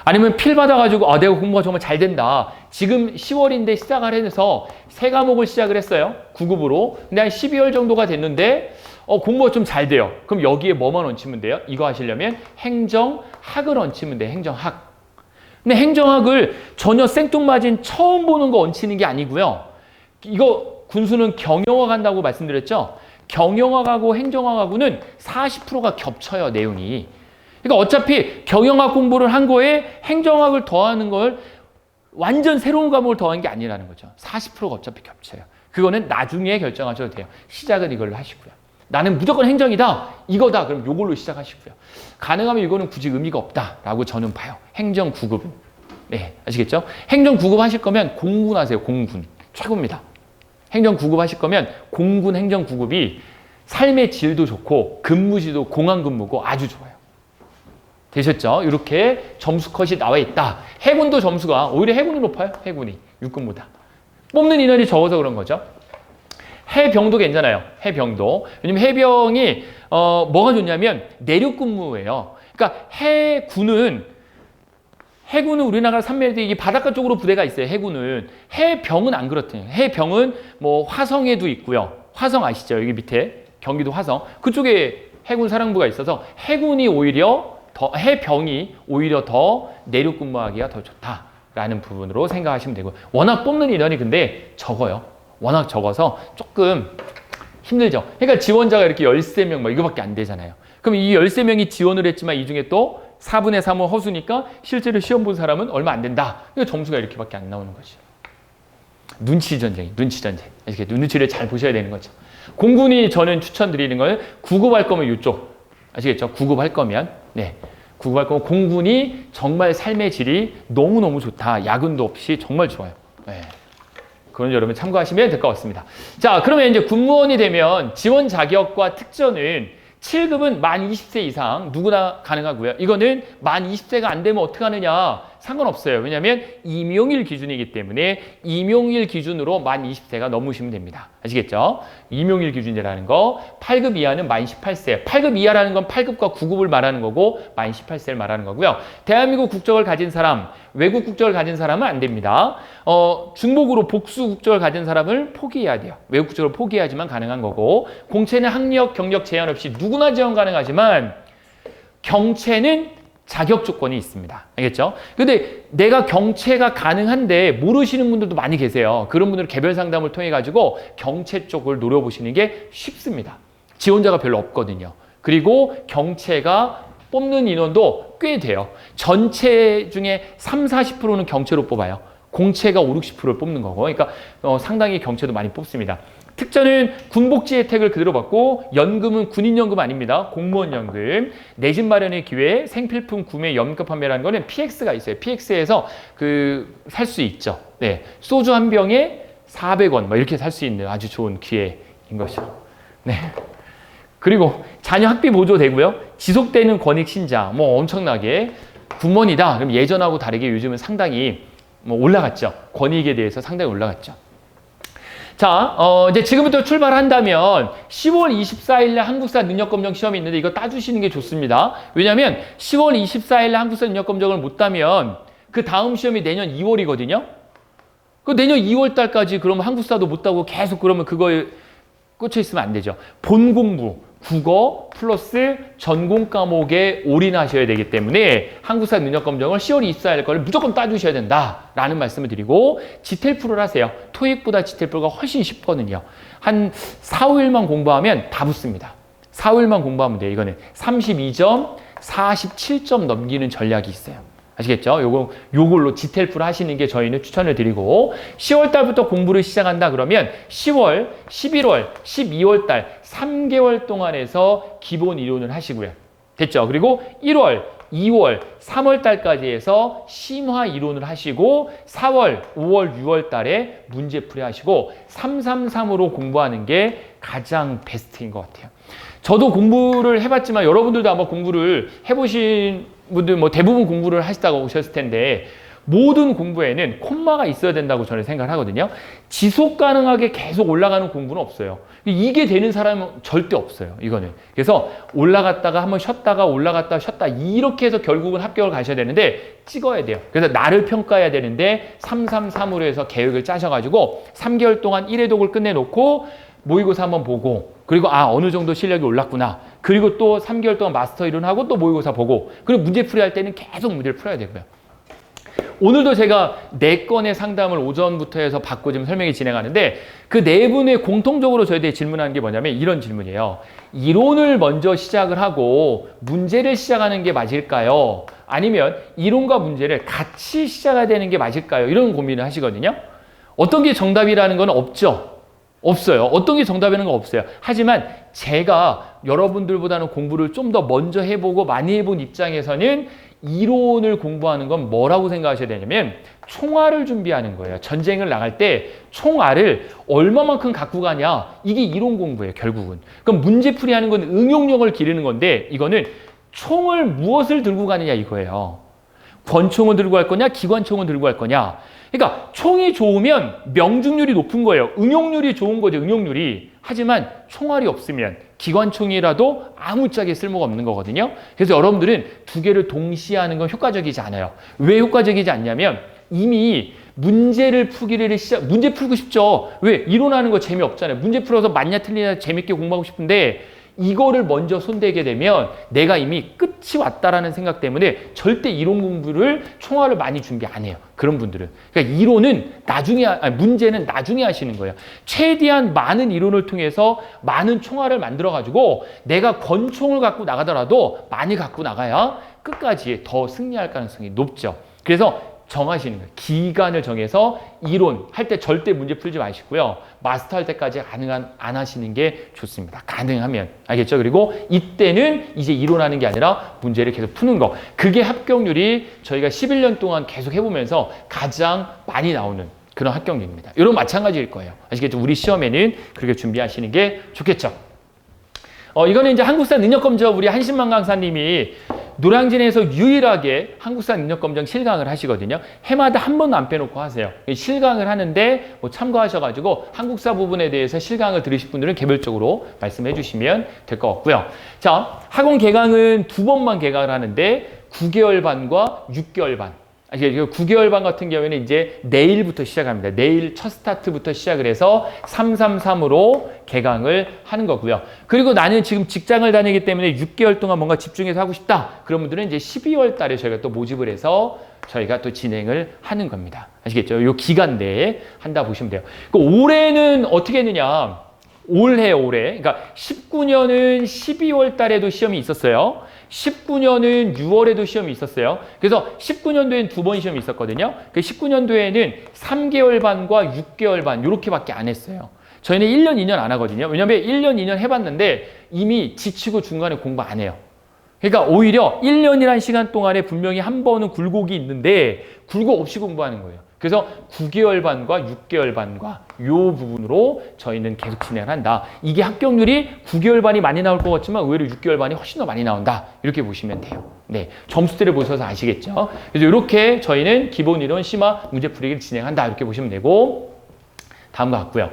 아니면 필 받아가지고 내가 공부가 정말 잘 된다. 지금 10월인데 시작을 해서 세 과목을 시작을 했어요. 9급으로. 근데 한 12월 정도가 됐는데 공부가 좀 잘 돼요. 그럼 여기에 뭐만 얹히면 돼요? 이거 하시려면 행정학을 얹히면 돼요. 행정학. 근데 행정학을 전혀 생뚱맞은 처음 보는 거 얹히는 게 아니고요. 이거 군수는 경영학 한다고 말씀드렸죠? 경영학하고 행정학하고는 40%가 겹쳐요, 내용이. 그러니까 어차피 경영학 공부를 한 거에 행정학을 더하는 걸 완전 새로운 과목을 더한 게 아니라는 거죠. 40%가 어차피 겹쳐요. 그거는 나중에 결정하셔도 돼요. 시작은 이걸로 하시고요. 나는 무조건 행정이다, 이거다, 그럼 이걸로 시작하시고요. 가능하면 이거는 굳이 의미가 없다라고 저는 봐요. 행정 9급은. 네, 아시겠죠? 행정 9급 하실 거면 공군 하세요. 공군. 최고입니다. 행정 9급 하실 거면 공군 행정 9급이 삶의 질도 좋고 근무지도 공항 근무고 아주 좋아요. 되셨죠? 이렇게 점수 컷이 나와 있다. 해군도 점수가 오히려 해군이 높아요. 해군이 육군보다. 뽑는 인원이 적어서 그런 거죠. 해병도 괜찮아요. 해병도. 왜냐면 해병이 뭐가 좋냐면 내륙 근무예요. 그러니까 해군은 우리나라 산맥에 이게 바닷가 쪽으로 부대가 있어요. 해군은. 해병은 안 그렇대요. 해병은 뭐 화성에도 있고요. 화성 아시죠? 여기 밑에 경기도 화성. 그쪽에 해군 사령부가 있어서 해군이 오히려 해병이 오히려 더 내륙 근무하기가 더 좋다라는 부분으로 생각하시면 되고, 워낙 뽑는 인원이 근데 적어요. 워낙 적어서 조금 힘들죠. 그러니까 지원자가 이렇게 13명 막 이거밖에 안 되잖아요. 그럼 이 13명이 지원을 했지만 이 중에 또 4분의 3은 허수니까 실제로 시험 본 사람은 얼마 안 된다. 그러니까 점수가 이렇게밖에 안 나오는 거죠. 눈치 전쟁. 이렇게 눈치를 잘 보셔야 되는 거죠. 공군이 저는 추천드리는 건 9급 할 거면 이쪽. 아시겠죠? 9급 할 거면. 네. 9급 할 거면 공군이 정말 삶의 질이 너무너무 좋다. 야근도 없이 정말 좋아요. 네. 그건 여러분 참고하시면 될 것 같습니다. 자, 그러면 이제 군무원이 되면 지원 자격과 특전은 7급은 만 20세 이상 누구나 가능하고요. 이거는 만 20세가 안 되면 어떻게 하느냐? 상관없어요. 왜냐하면 임용일 기준이기 때문에 임용일 기준으로 만 20세가 넘으시면 됩니다. 아시겠죠? 임용일 기준이라는 거. 8급 이하는 만 18세. 8급 이하라는 건 8급과 9급을 말하는 거고 만 18세를 말하는 거고요. 대한민국 국적을 가진 사람, 외국 국적을 가진 사람은 안 됩니다. 중복으로 복수 국적을 가진 사람을 포기해야 돼요. 외국 국적을 포기해야지만 가능한 거고, 공채는 학력, 경력 제한 없이 누구나 지원 가능하지만 경채는 자격 조건이 있습니다. 알겠죠? 근데 내가 경채가 가능한데 모르시는 분들도 많이 계세요. 그런 분들은 개별 상담을 통해 가지고 경채 쪽을 노려보시는 게 쉽습니다. 지원자가 별로 없거든요. 그리고 경채가 뽑는 인원도 꽤 돼요. 전체 중에 30-40%는 경채로 뽑아요. 공채가 50-60%를 뽑는 거고. 그러니까 상당히 경채도 많이 뽑습니다. 특전은 군복지 혜택을 그대로 받고, 연금은 군인연금 아닙니다. 공무원연금, 내 집 마련의 기회, 생필품 구매, 연금 판매라는 거는 PX가 있어요. PX에서 살 수 있죠. 네, 소주 한 병에 400원 뭐 이렇게 살 수 있는 아주 좋은 기회인 것이죠. 네. 그리고 자녀 학비 보조되고요. 지속되는 권익 신장, 뭐 엄청나게 군번이다. 그럼 예전하고 다르게 요즘은 상당히 뭐 올라갔죠. 권익에 대해서 상당히 올라갔죠. 자, 이제 지금부터 출발한다면 10월 24일 날 한국사 능력검정 시험이 있는데 이거 따주시는 게 좋습니다. 왜냐하면 10월 24일 날 한국사 능력검정을 못 따면 그 다음 시험이 내년 2월이거든요. 그 내년 2월 달까지 그러면 한국사도 못 따고 계속 그러면 그거에 꽂혀 있으면 안 되죠. 본 공부, 국어 플러스 전공 과목에 올인하셔야 되기 때문에 한국사 능력검정을 10월 24일 거를 무조건 따주셔야 된다라는 말씀을 드리고 지텔프를 하세요. 토익보다 지텔프가 훨씬 쉽거든요. 한 4, 5일만 공부하면 다 붙습니다. 4, 5일만 공부하면 돼요. 이거는 32점, 47점 넘기는 전략이 있어요. 아시겠죠? 요걸로 지텔프를 하시는 게 저희는 추천을 드리고 10월 달부터 공부를 시작한다 그러면 10월, 11월, 12월 달 3개월 동안에서 기본 이론을 하시고요. 됐죠? 그리고 1월, 2월, 3월 달까지 해서 심화 이론을 하시고 4월, 5월, 6월 달에 문제풀이 하시고 333으로 공부하는 게 가장 베스트인 것 같아요. 저도 공부를 해봤지만 여러분들도 아마 공부를 해보신 분들 뭐 대부분 공부를 하시다가 오셨을 텐데 모든 공부에는 콤마가 있어야 된다고 저는 생각을 하거든요. 지속 가능하게 계속 올라가는 공부는 없어요. 이게 되는 사람은 절대 없어요. 이거는. 그래서 올라갔다가 한번 쉬었다가 올라갔다가 쉬었다 이렇게 해서 결국은 합격을 가셔야 되는데 찍어야 돼요. 그래서 나를 평가해야 되는데 333으로 해서 계획을 짜셔가지고 3개월 동안 1회독을 끝내놓고 모의고사 한번 보고 그리고 어느 정도 실력이 올랐구나. 그리고 또 3개월 동안 마스터 이론하고 또 모의고사 보고 그리고 문제풀이 할 때는 계속 문제를 풀어야 되고요. 오늘도 제가 4건의 상담을 오전부터 해서 받고 지금 설명이 진행하는데 그 4분의 공통적으로 저희들이 질문하는 게 뭐냐면 이런 질문이에요. 이론을 먼저 시작을 하고 문제를 시작하는 게 맞을까요? 아니면 이론과 문제를 같이 시작해야 되는 게 맞을까요? 이런 고민을 하시거든요. 어떤 게 정답이라는 건 없죠. 없어요. 어떤 게 정답이라는 건 없어요. 하지만 제가 여러분들보다는 공부를 좀 더 먼저 해보고 많이 해본 입장에서는 이론을 공부하는 건 뭐라고 생각하셔야 되냐면 총알을 준비하는 거예요. 전쟁을 나갈 때 총알을 얼마만큼 갖고 가냐 이게 이론 공부예요. 결국은. 그럼 문제풀이 하는 건 응용력을 기르는 건데 이거는 총을 무엇을 들고 가느냐 이거예요. 권총을 들고 갈 거냐 기관총을 들고 갈 거냐. 그러니까 총이 좋으면 명중률이 높은 거예요. 응용률이 좋은 거죠. 응용률이. 하지만 총알이 없으면 기관총이라도 아무짝에 쓸모가 없는 거거든요. 그래서 여러분들은 두 개를 동시에 하는 건 효과적이지 않아요. 왜 효과적이지 않냐면 이미 문제를 풀기를 문제 풀고 싶죠. 왜? 이론하는 거 재미없잖아요. 문제 풀어서 맞냐 틀리냐 재밌게 공부하고 싶은데 이거를 먼저 손대게 되면 내가 이미 끝이 왔다라는 생각 때문에 절대 이론 공부를 총알을 많이 준비 안 해요. 그런 분들은. 그러니까 이론은 문제는 나중에 하시는 거예요. 최대한 많은 이론을 통해서 많은 총알을 만들어가지고 내가 권총을 갖고 나가더라도 많이 갖고 나가야 끝까지 더 승리할 가능성이 높죠. 그래서 정하시는 거예요. 기간을 정해서 이론 할 때 절대 문제 풀지 마시고요. 마스터 할 때까지 안 하시는 게 좋습니다. 가능하면. 알겠죠? 그리고 이때는 이제 이론하는 게 아니라 문제를 계속 푸는 거. 그게 합격률이 저희가 11년 동안 계속 해보면서 가장 많이 나오는 그런 합격률입니다. 이런 마찬가지일 거예요. 아시겠죠? 우리 시험에는 그렇게 준비하시는 게 좋겠죠? 이거는 이제 한국사 능력검정 우리 한신만 강사님이 노량진에서 유일하게 한국사 능력검정 실강을 하시거든요. 해마다 한 번도 안 빼놓고 하세요. 실강을 하는데 뭐 참고하셔가지고 한국사 부분에 대해서 실강을 들으실 분들은 개별적으로 말씀해 주시면 될 것 같고요. 자, 학원 개강은 2번만 개강을 하는데 9개월 반과 6개월 반. 9개월 반 같은 경우에는 이제 내일부터 시작합니다. 내일 첫 스타트부터 시작을 해서 333으로 개강을 하는 거고요. 그리고 나는 지금 직장을 다니기 때문에 6개월 동안 뭔가 집중해서 하고 싶다. 그런 분들은 이제 12월 달에 저희가 또 모집을 해서 저희가 또 진행을 하는 겁니다. 아시겠죠? 요 기간 내에 한다 보시면 돼요. 올해는 어떻게 했느냐? 올해. 그러니까 19년은 12월 달에도 시험이 있었어요. 19년은 6월에도 시험이 있었어요. 그래서 19년도에는 2번 시험이 있었거든요. 그 19년도에는 3개월 반과 6개월 반 이렇게밖에 안 했어요. 저희는 1년, 2년 안 하거든요. 왜냐하면 1년, 2년 해봤는데 이미 지치고 중간에 공부 안 해요. 그러니까 오히려 1년이라는 시간 동안에 분명히 한 번은 굴곡이 있는데 굴곡 없이 공부하는 거예요. 그래서 9개월 반과 6개월 반과 요 부분으로 저희는 계속 진행을 한다. 이게 합격률이 9개월 반이 많이 나올 것 같지만 의외로 6개월 반이 훨씬 더 많이 나온다. 이렇게 보시면 돼요. 네, 점수대를 보셔서 아시겠죠? 그래서 이렇게 저희는 기본 이론 심화 문제 풀이를 진행한다. 이렇게 보시면 되고 다음과 같고요.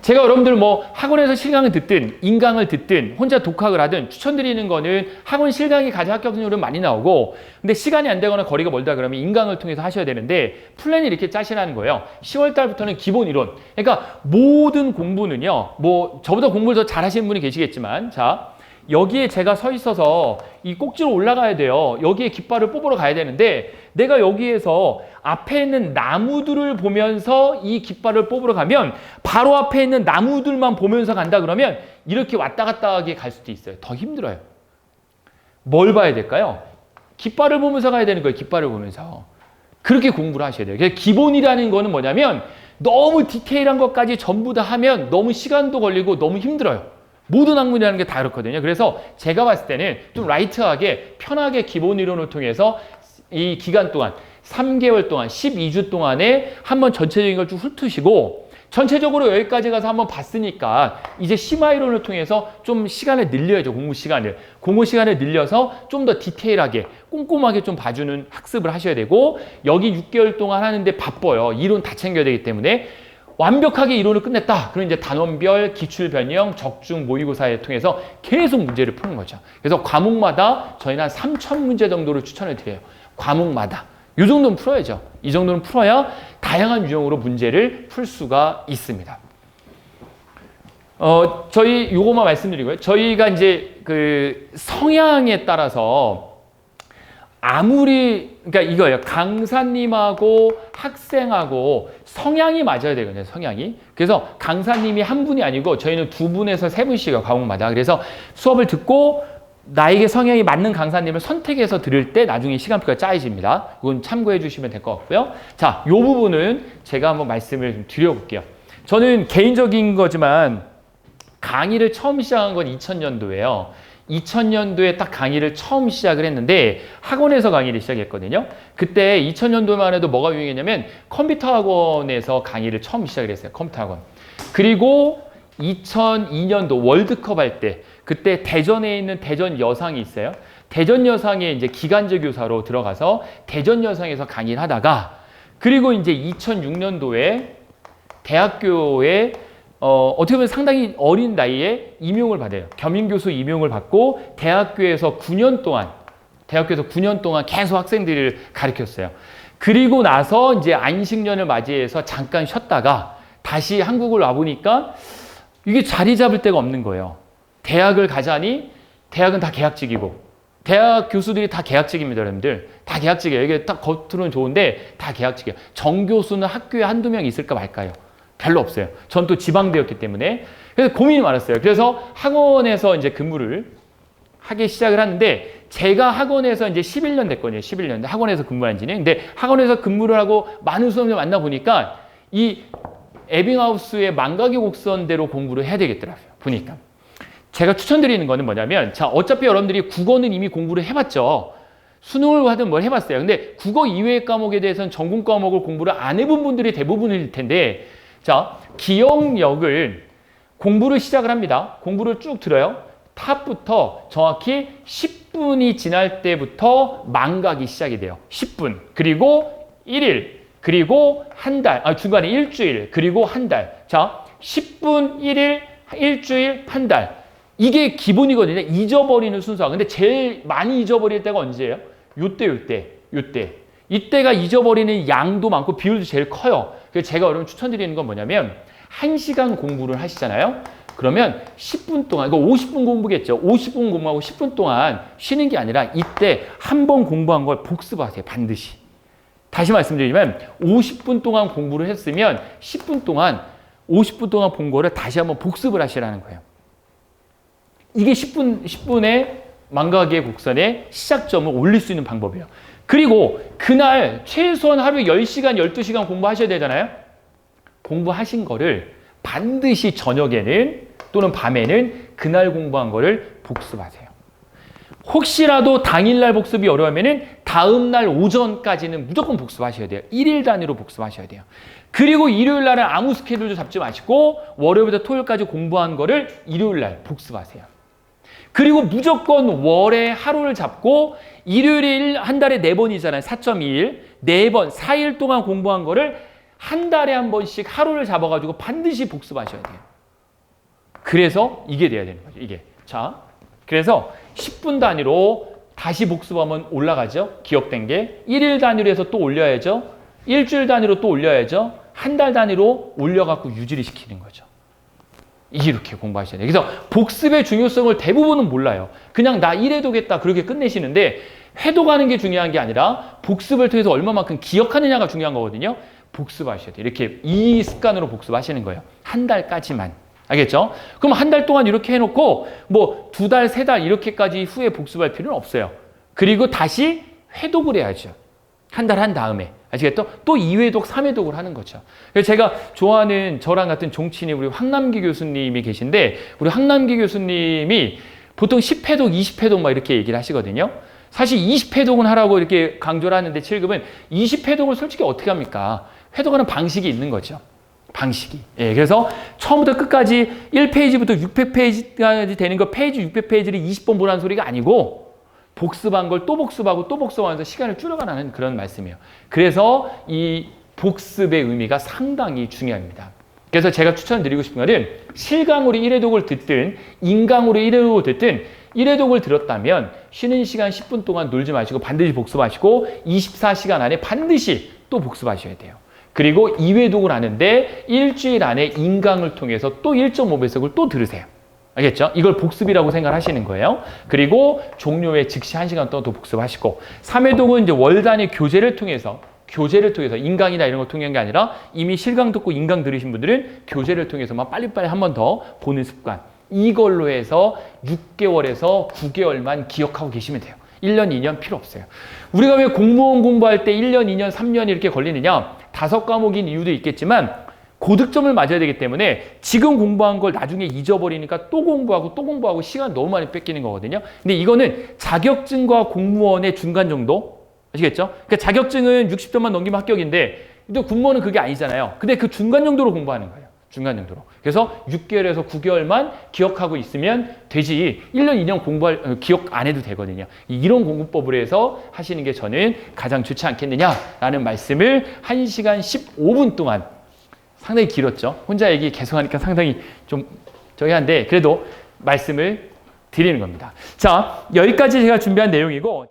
제가 여러분들 뭐 학원에서 실강을 듣든 인강을 듣든 혼자 독학을 하든 추천드리는 거는 학원 실강이 가장 합격률은 많이 나오고 근데 시간이 안 되거나 거리가 멀다 그러면 인강을 통해서 하셔야 되는데 플랜을 이렇게 짜시라는 거예요. 10월 달부터는 기본 이론. 그러니까 모든 공부는요. 뭐 저보다 공부를 더 잘하시는 분이 계시겠지만 자 여기에 제가 서 있어서 이 꼭지로 올라가야 돼요. 여기에 깃발을 뽑으러 가야 되는데 내가 여기에서 앞에 있는 나무들을 보면서 이 깃발을 뽑으러 가면 바로 앞에 있는 나무들만 보면서 간다 그러면 이렇게 왔다 갔다 하게 갈 수도 있어요. 더 힘들어요. 뭘 봐야 될까요? 깃발을 보면서 가야 되는 거예요. 깃발을 보면서. 그렇게 공부를 하셔야 돼요. 그래서 기본이라는 거는 뭐냐면 너무 디테일한 것까지 전부 다 하면 너무 시간도 걸리고 너무 힘들어요. 모든 학문이라는 게 다 그렇거든요. 그래서 제가 봤을 때는 좀 라이트하게 편하게 기본 이론을 통해서 이 기간 동안 3개월 동안 12주 동안에 한번 전체적인 걸 쭉 훑으시고 전체적으로 여기까지 가서 한번 봤으니까 이제 심화 이론을 통해서 좀 시간을 늘려야죠. 공부 시간을 늘려서 좀 더 디테일하게 꼼꼼하게 좀 봐주는 학습을 하셔야 되고 여기 6개월 동안 하는데 바빠요. 이론 다 챙겨야 되기 때문에 완벽하게 이론을 끝냈다. 그럼 이제 단원별, 기출 변형, 적중, 모의고사를 통해서 계속 문제를 푸는 거죠. 그래서 과목마다 저희는 한 3,000문제 정도를 추천을 드려요. 과목마다. 이 정도는 풀어야죠. 이 정도는 풀어야 다양한 유형으로 문제를 풀 수가 있습니다. 저희 요거만 말씀드리고요. 저희가 이제 그 성향에 따라서 아무리 그러니까 이거예요. 강사님하고 학생하고 성향이 맞아야 되거든요. 성향이. 그래서 강사님이 한 분이 아니고 저희는 2분에서 3분씩이요. 과목마다. 그래서 수업을 듣고 나에게 성향이 맞는 강사님을 선택해서 들을 때 나중에 시간표가 짜여집니다. 이건 참고해 주시면 될 것 같고요. 자, 이 부분은 제가 한번 말씀을 좀 드려볼게요. 저는 개인적인 거지만 강의를 처음 시작한 건 2000년도예요. 2000년도에 딱 강의를 처음 시작을 했는데 학원에서 강의를 시작했거든요. 그때 2000년도만 해도 뭐가 유행했냐면 컴퓨터 학원에서 강의를 처음 시작을 했어요. 컴퓨터 학원. 그리고 2002년도 월드컵 할 때 그때 대전에 있는 대전 여상이 있어요. 대전 여상에 이제 기간제 교사로 들어가서 대전 여상에서 강의를 하다가 그리고 이제 2006년도에 대학교에 어떻게 보면 상당히 어린 나이에 임용을 받아요. 겸임교수 임용을 받고 대학교에서 9년 동안 계속 학생들을 가르쳤어요. 그리고 나서 이제 안식년을 맞이해서 잠깐 쉬었다가 다시 한국을 와보니까 이게 자리 잡을 데가 없는 거예요. 대학을 가자니 대학은 다 계약직이고 대학 교수들이 다 계약직입니다, 여러분들. 다 계약직이에요. 이게 딱 겉으로는 좋은데 다 계약직이에요. 정교수는 학교에 한두 명 있을까 말까요? 별로 없어요. 전 또 지방대였기 때문에. 그래서 고민이 많았어요. 그래서 학원에서 이제 근무를 하기 시작을 하는데 제가 학원에서 이제 11년 됐거든요. 11년. 학원에서 근무한 지는. 근데 학원에서 근무를 하고 많은 수업을 만나보니까 이 에빙하우스의 망각의 곡선대로 공부를 해야 되겠더라고요. 보니까. 제가 추천드리는 거는 뭐냐면 자, 어차피 여러분들이 국어는 이미 공부를 해봤죠. 수능을 하든 뭘 해봤어요. 근데 국어 이외의 과목에 대해서는 전공 과목을 공부를 안 해본 분들이 대부분일 텐데 자, 기억력을 공부를 시작을 합니다. 공부를 쭉 들어요. 탑부터 정확히 10분이 지날 때부터 망각이 시작이 돼요. 10분. 그리고 1일. 그리고 한 달. 중간에 일주일. 그리고 한 달. 자, 10분, 1일, 일주일, 한 달. 이게 기본이거든요. 잊어버리는 순서가. 근데 제일 많이 잊어버릴 때가 언제예요? 요때. 이때가 잊어버리는 양도 많고 비율도 제일 커요. 그래서 제가 여러분 추천드리는 건 뭐냐면 1시간 공부를 하시잖아요. 그러면 10분 동안, 이거 50분 공부겠죠. 50분 공부하고 10분 동안 쉬는 게 아니라 이때 한 번 공부한 걸 복습하세요. 반드시. 다시 말씀드리면 50분 동안 공부를 했으면 50분 동안 본 거를 다시 한번 복습을 하시라는 거예요. 이게 10분의 망각의 곡선의 시작점을 올릴 수 있는 방법이에요. 그리고 그날 최소한 하루에 10시간, 12시간 공부하셔야 되잖아요. 공부하신 거를 반드시 저녁에는 또는 밤에는 그날 공부한 거를 복습하세요. 혹시라도 당일날 복습이 어려우면은 다음 날 오전까지는 무조건 복습하셔야 돼요. 1일 단위로 복습하셔야 돼요. 그리고 일요일 날은 아무 스케줄도 잡지 마시고 월요일부터 토요일까지 공부한 거를 일요일 날 복습하세요. 그리고 무조건 월에 하루를 잡고 일요일에 한 달에 4번이잖아요. 4.2일. 4번, 4일 동안 공부한 거를 한 달에 한 번씩 하루를 잡아가지고 반드시 복습하셔야 돼요. 그래서 이게 돼야 되는 거죠. 이게. 자, 그래서 10분 단위로 다시 복습하면 올라가죠. 기억된 게. 1일 단위로 해서 또 올려야죠. 일주일 단위로 또 올려야죠. 한 달 단위로 올려갖고 유지를 시키는 거죠. 이렇게 공부하셔야 돼요. 그래서 복습의 중요성을 대부분은 몰라요. 그냥 나 이래도겠다 그렇게 끝내시는데 해독하는 게 중요한 게 아니라 복습을 통해서 얼마만큼 기억하느냐가 중요한 거거든요. 복습하셔야 돼요. 이렇게 이 습관으로 복습하시는 거예요. 한 달까지만. 알겠죠? 그럼 한 달 동안 이렇게 해놓고 뭐 2달, 3달 이렇게까지 후에 복습할 필요는 없어요. 그리고 다시 회독을 해야죠. 한 달 한 다음에. 아시겠죠? 또 2회독, 3회독을 하는 거죠. 그래서 제가 좋아하는 저랑 같은 종친인 우리 황남기 교수님이 계신데 우리 황남기 교수님이 보통 10회독, 20회독 막 이렇게 얘기를 하시거든요. 사실 20회독은 하라고 이렇게 강조를 하는데 7급은 20회독을 솔직히 어떻게 합니까? 회독하는 방식이 있는 거죠. 방식이. 예, 그래서 처음부터 끝까지 1페이지부터 600페이지까지 되는 거 페이지 600페이지를 20번 보라는 소리가 아니고 복습한 걸 또 복습하고 또 복습하면서 시간을 줄여가는 그런 말씀이에요. 그래서 이 복습의 의미가 상당히 중요합니다. 그래서 제가 추천드리고 싶은 거는 실강으로 1회독을 듣든 인강으로 1회독을 듣든 1회독을 들었다면 쉬는 시간 10분 동안 놀지 마시고 반드시 복습하시고 24시간 안에 반드시 또 복습하셔야 돼요. 그리고 2회독을 하는데 일주일 안에 인강을 통해서 또 1.5배속을 또 들으세요. 알겠죠? 이걸 복습이라고 생각하시는 거예요. 그리고 종료에 즉시 1시간 동안 또 복습하시고 3회독은 이제 월 단위 교재를 통해서 인강이나 이런 걸 통한 게 아니라 이미 실강 듣고 인강 들으신 분들은 교재를 통해서만 빨리빨리 한 번 더 보는 습관. 이걸로 해서 6개월에서 9개월만 기억하고 계시면 돼요. 1년, 2년 필요 없어요. 우리가 왜 공무원 공부할 때 1년, 2년, 3년 이렇게 걸리느냐? 5과목인 이유도 있겠지만 고득점을 맞아야 되기 때문에 지금 공부한 걸 나중에 잊어버리니까 또 공부하고 시간 너무 많이 뺏기는 거거든요. 근데 이거는 자격증과 공무원의 중간 정도? 아시겠죠? 그러니까 자격증은 60점만 넘기면 합격인데 또 공무원은 그게 아니잖아요. 근데 그 중간 정도로 공부하는 거예요. 중간 정도로. 그래서 6개월에서 9개월만 기억하고 있으면 되지 1년, 2년 기억 안 해도 되거든요. 이런 공부법으로 해서 하시는 게 저는 가장 좋지 않겠느냐라는 말씀을 1시간 15분 동안 상당히 길었죠. 혼자 얘기 계속 하니까 상당히 좀 저기 한데 그래도 말씀을 드리는 겁니다. 자, 여기까지 제가 준비한 내용이고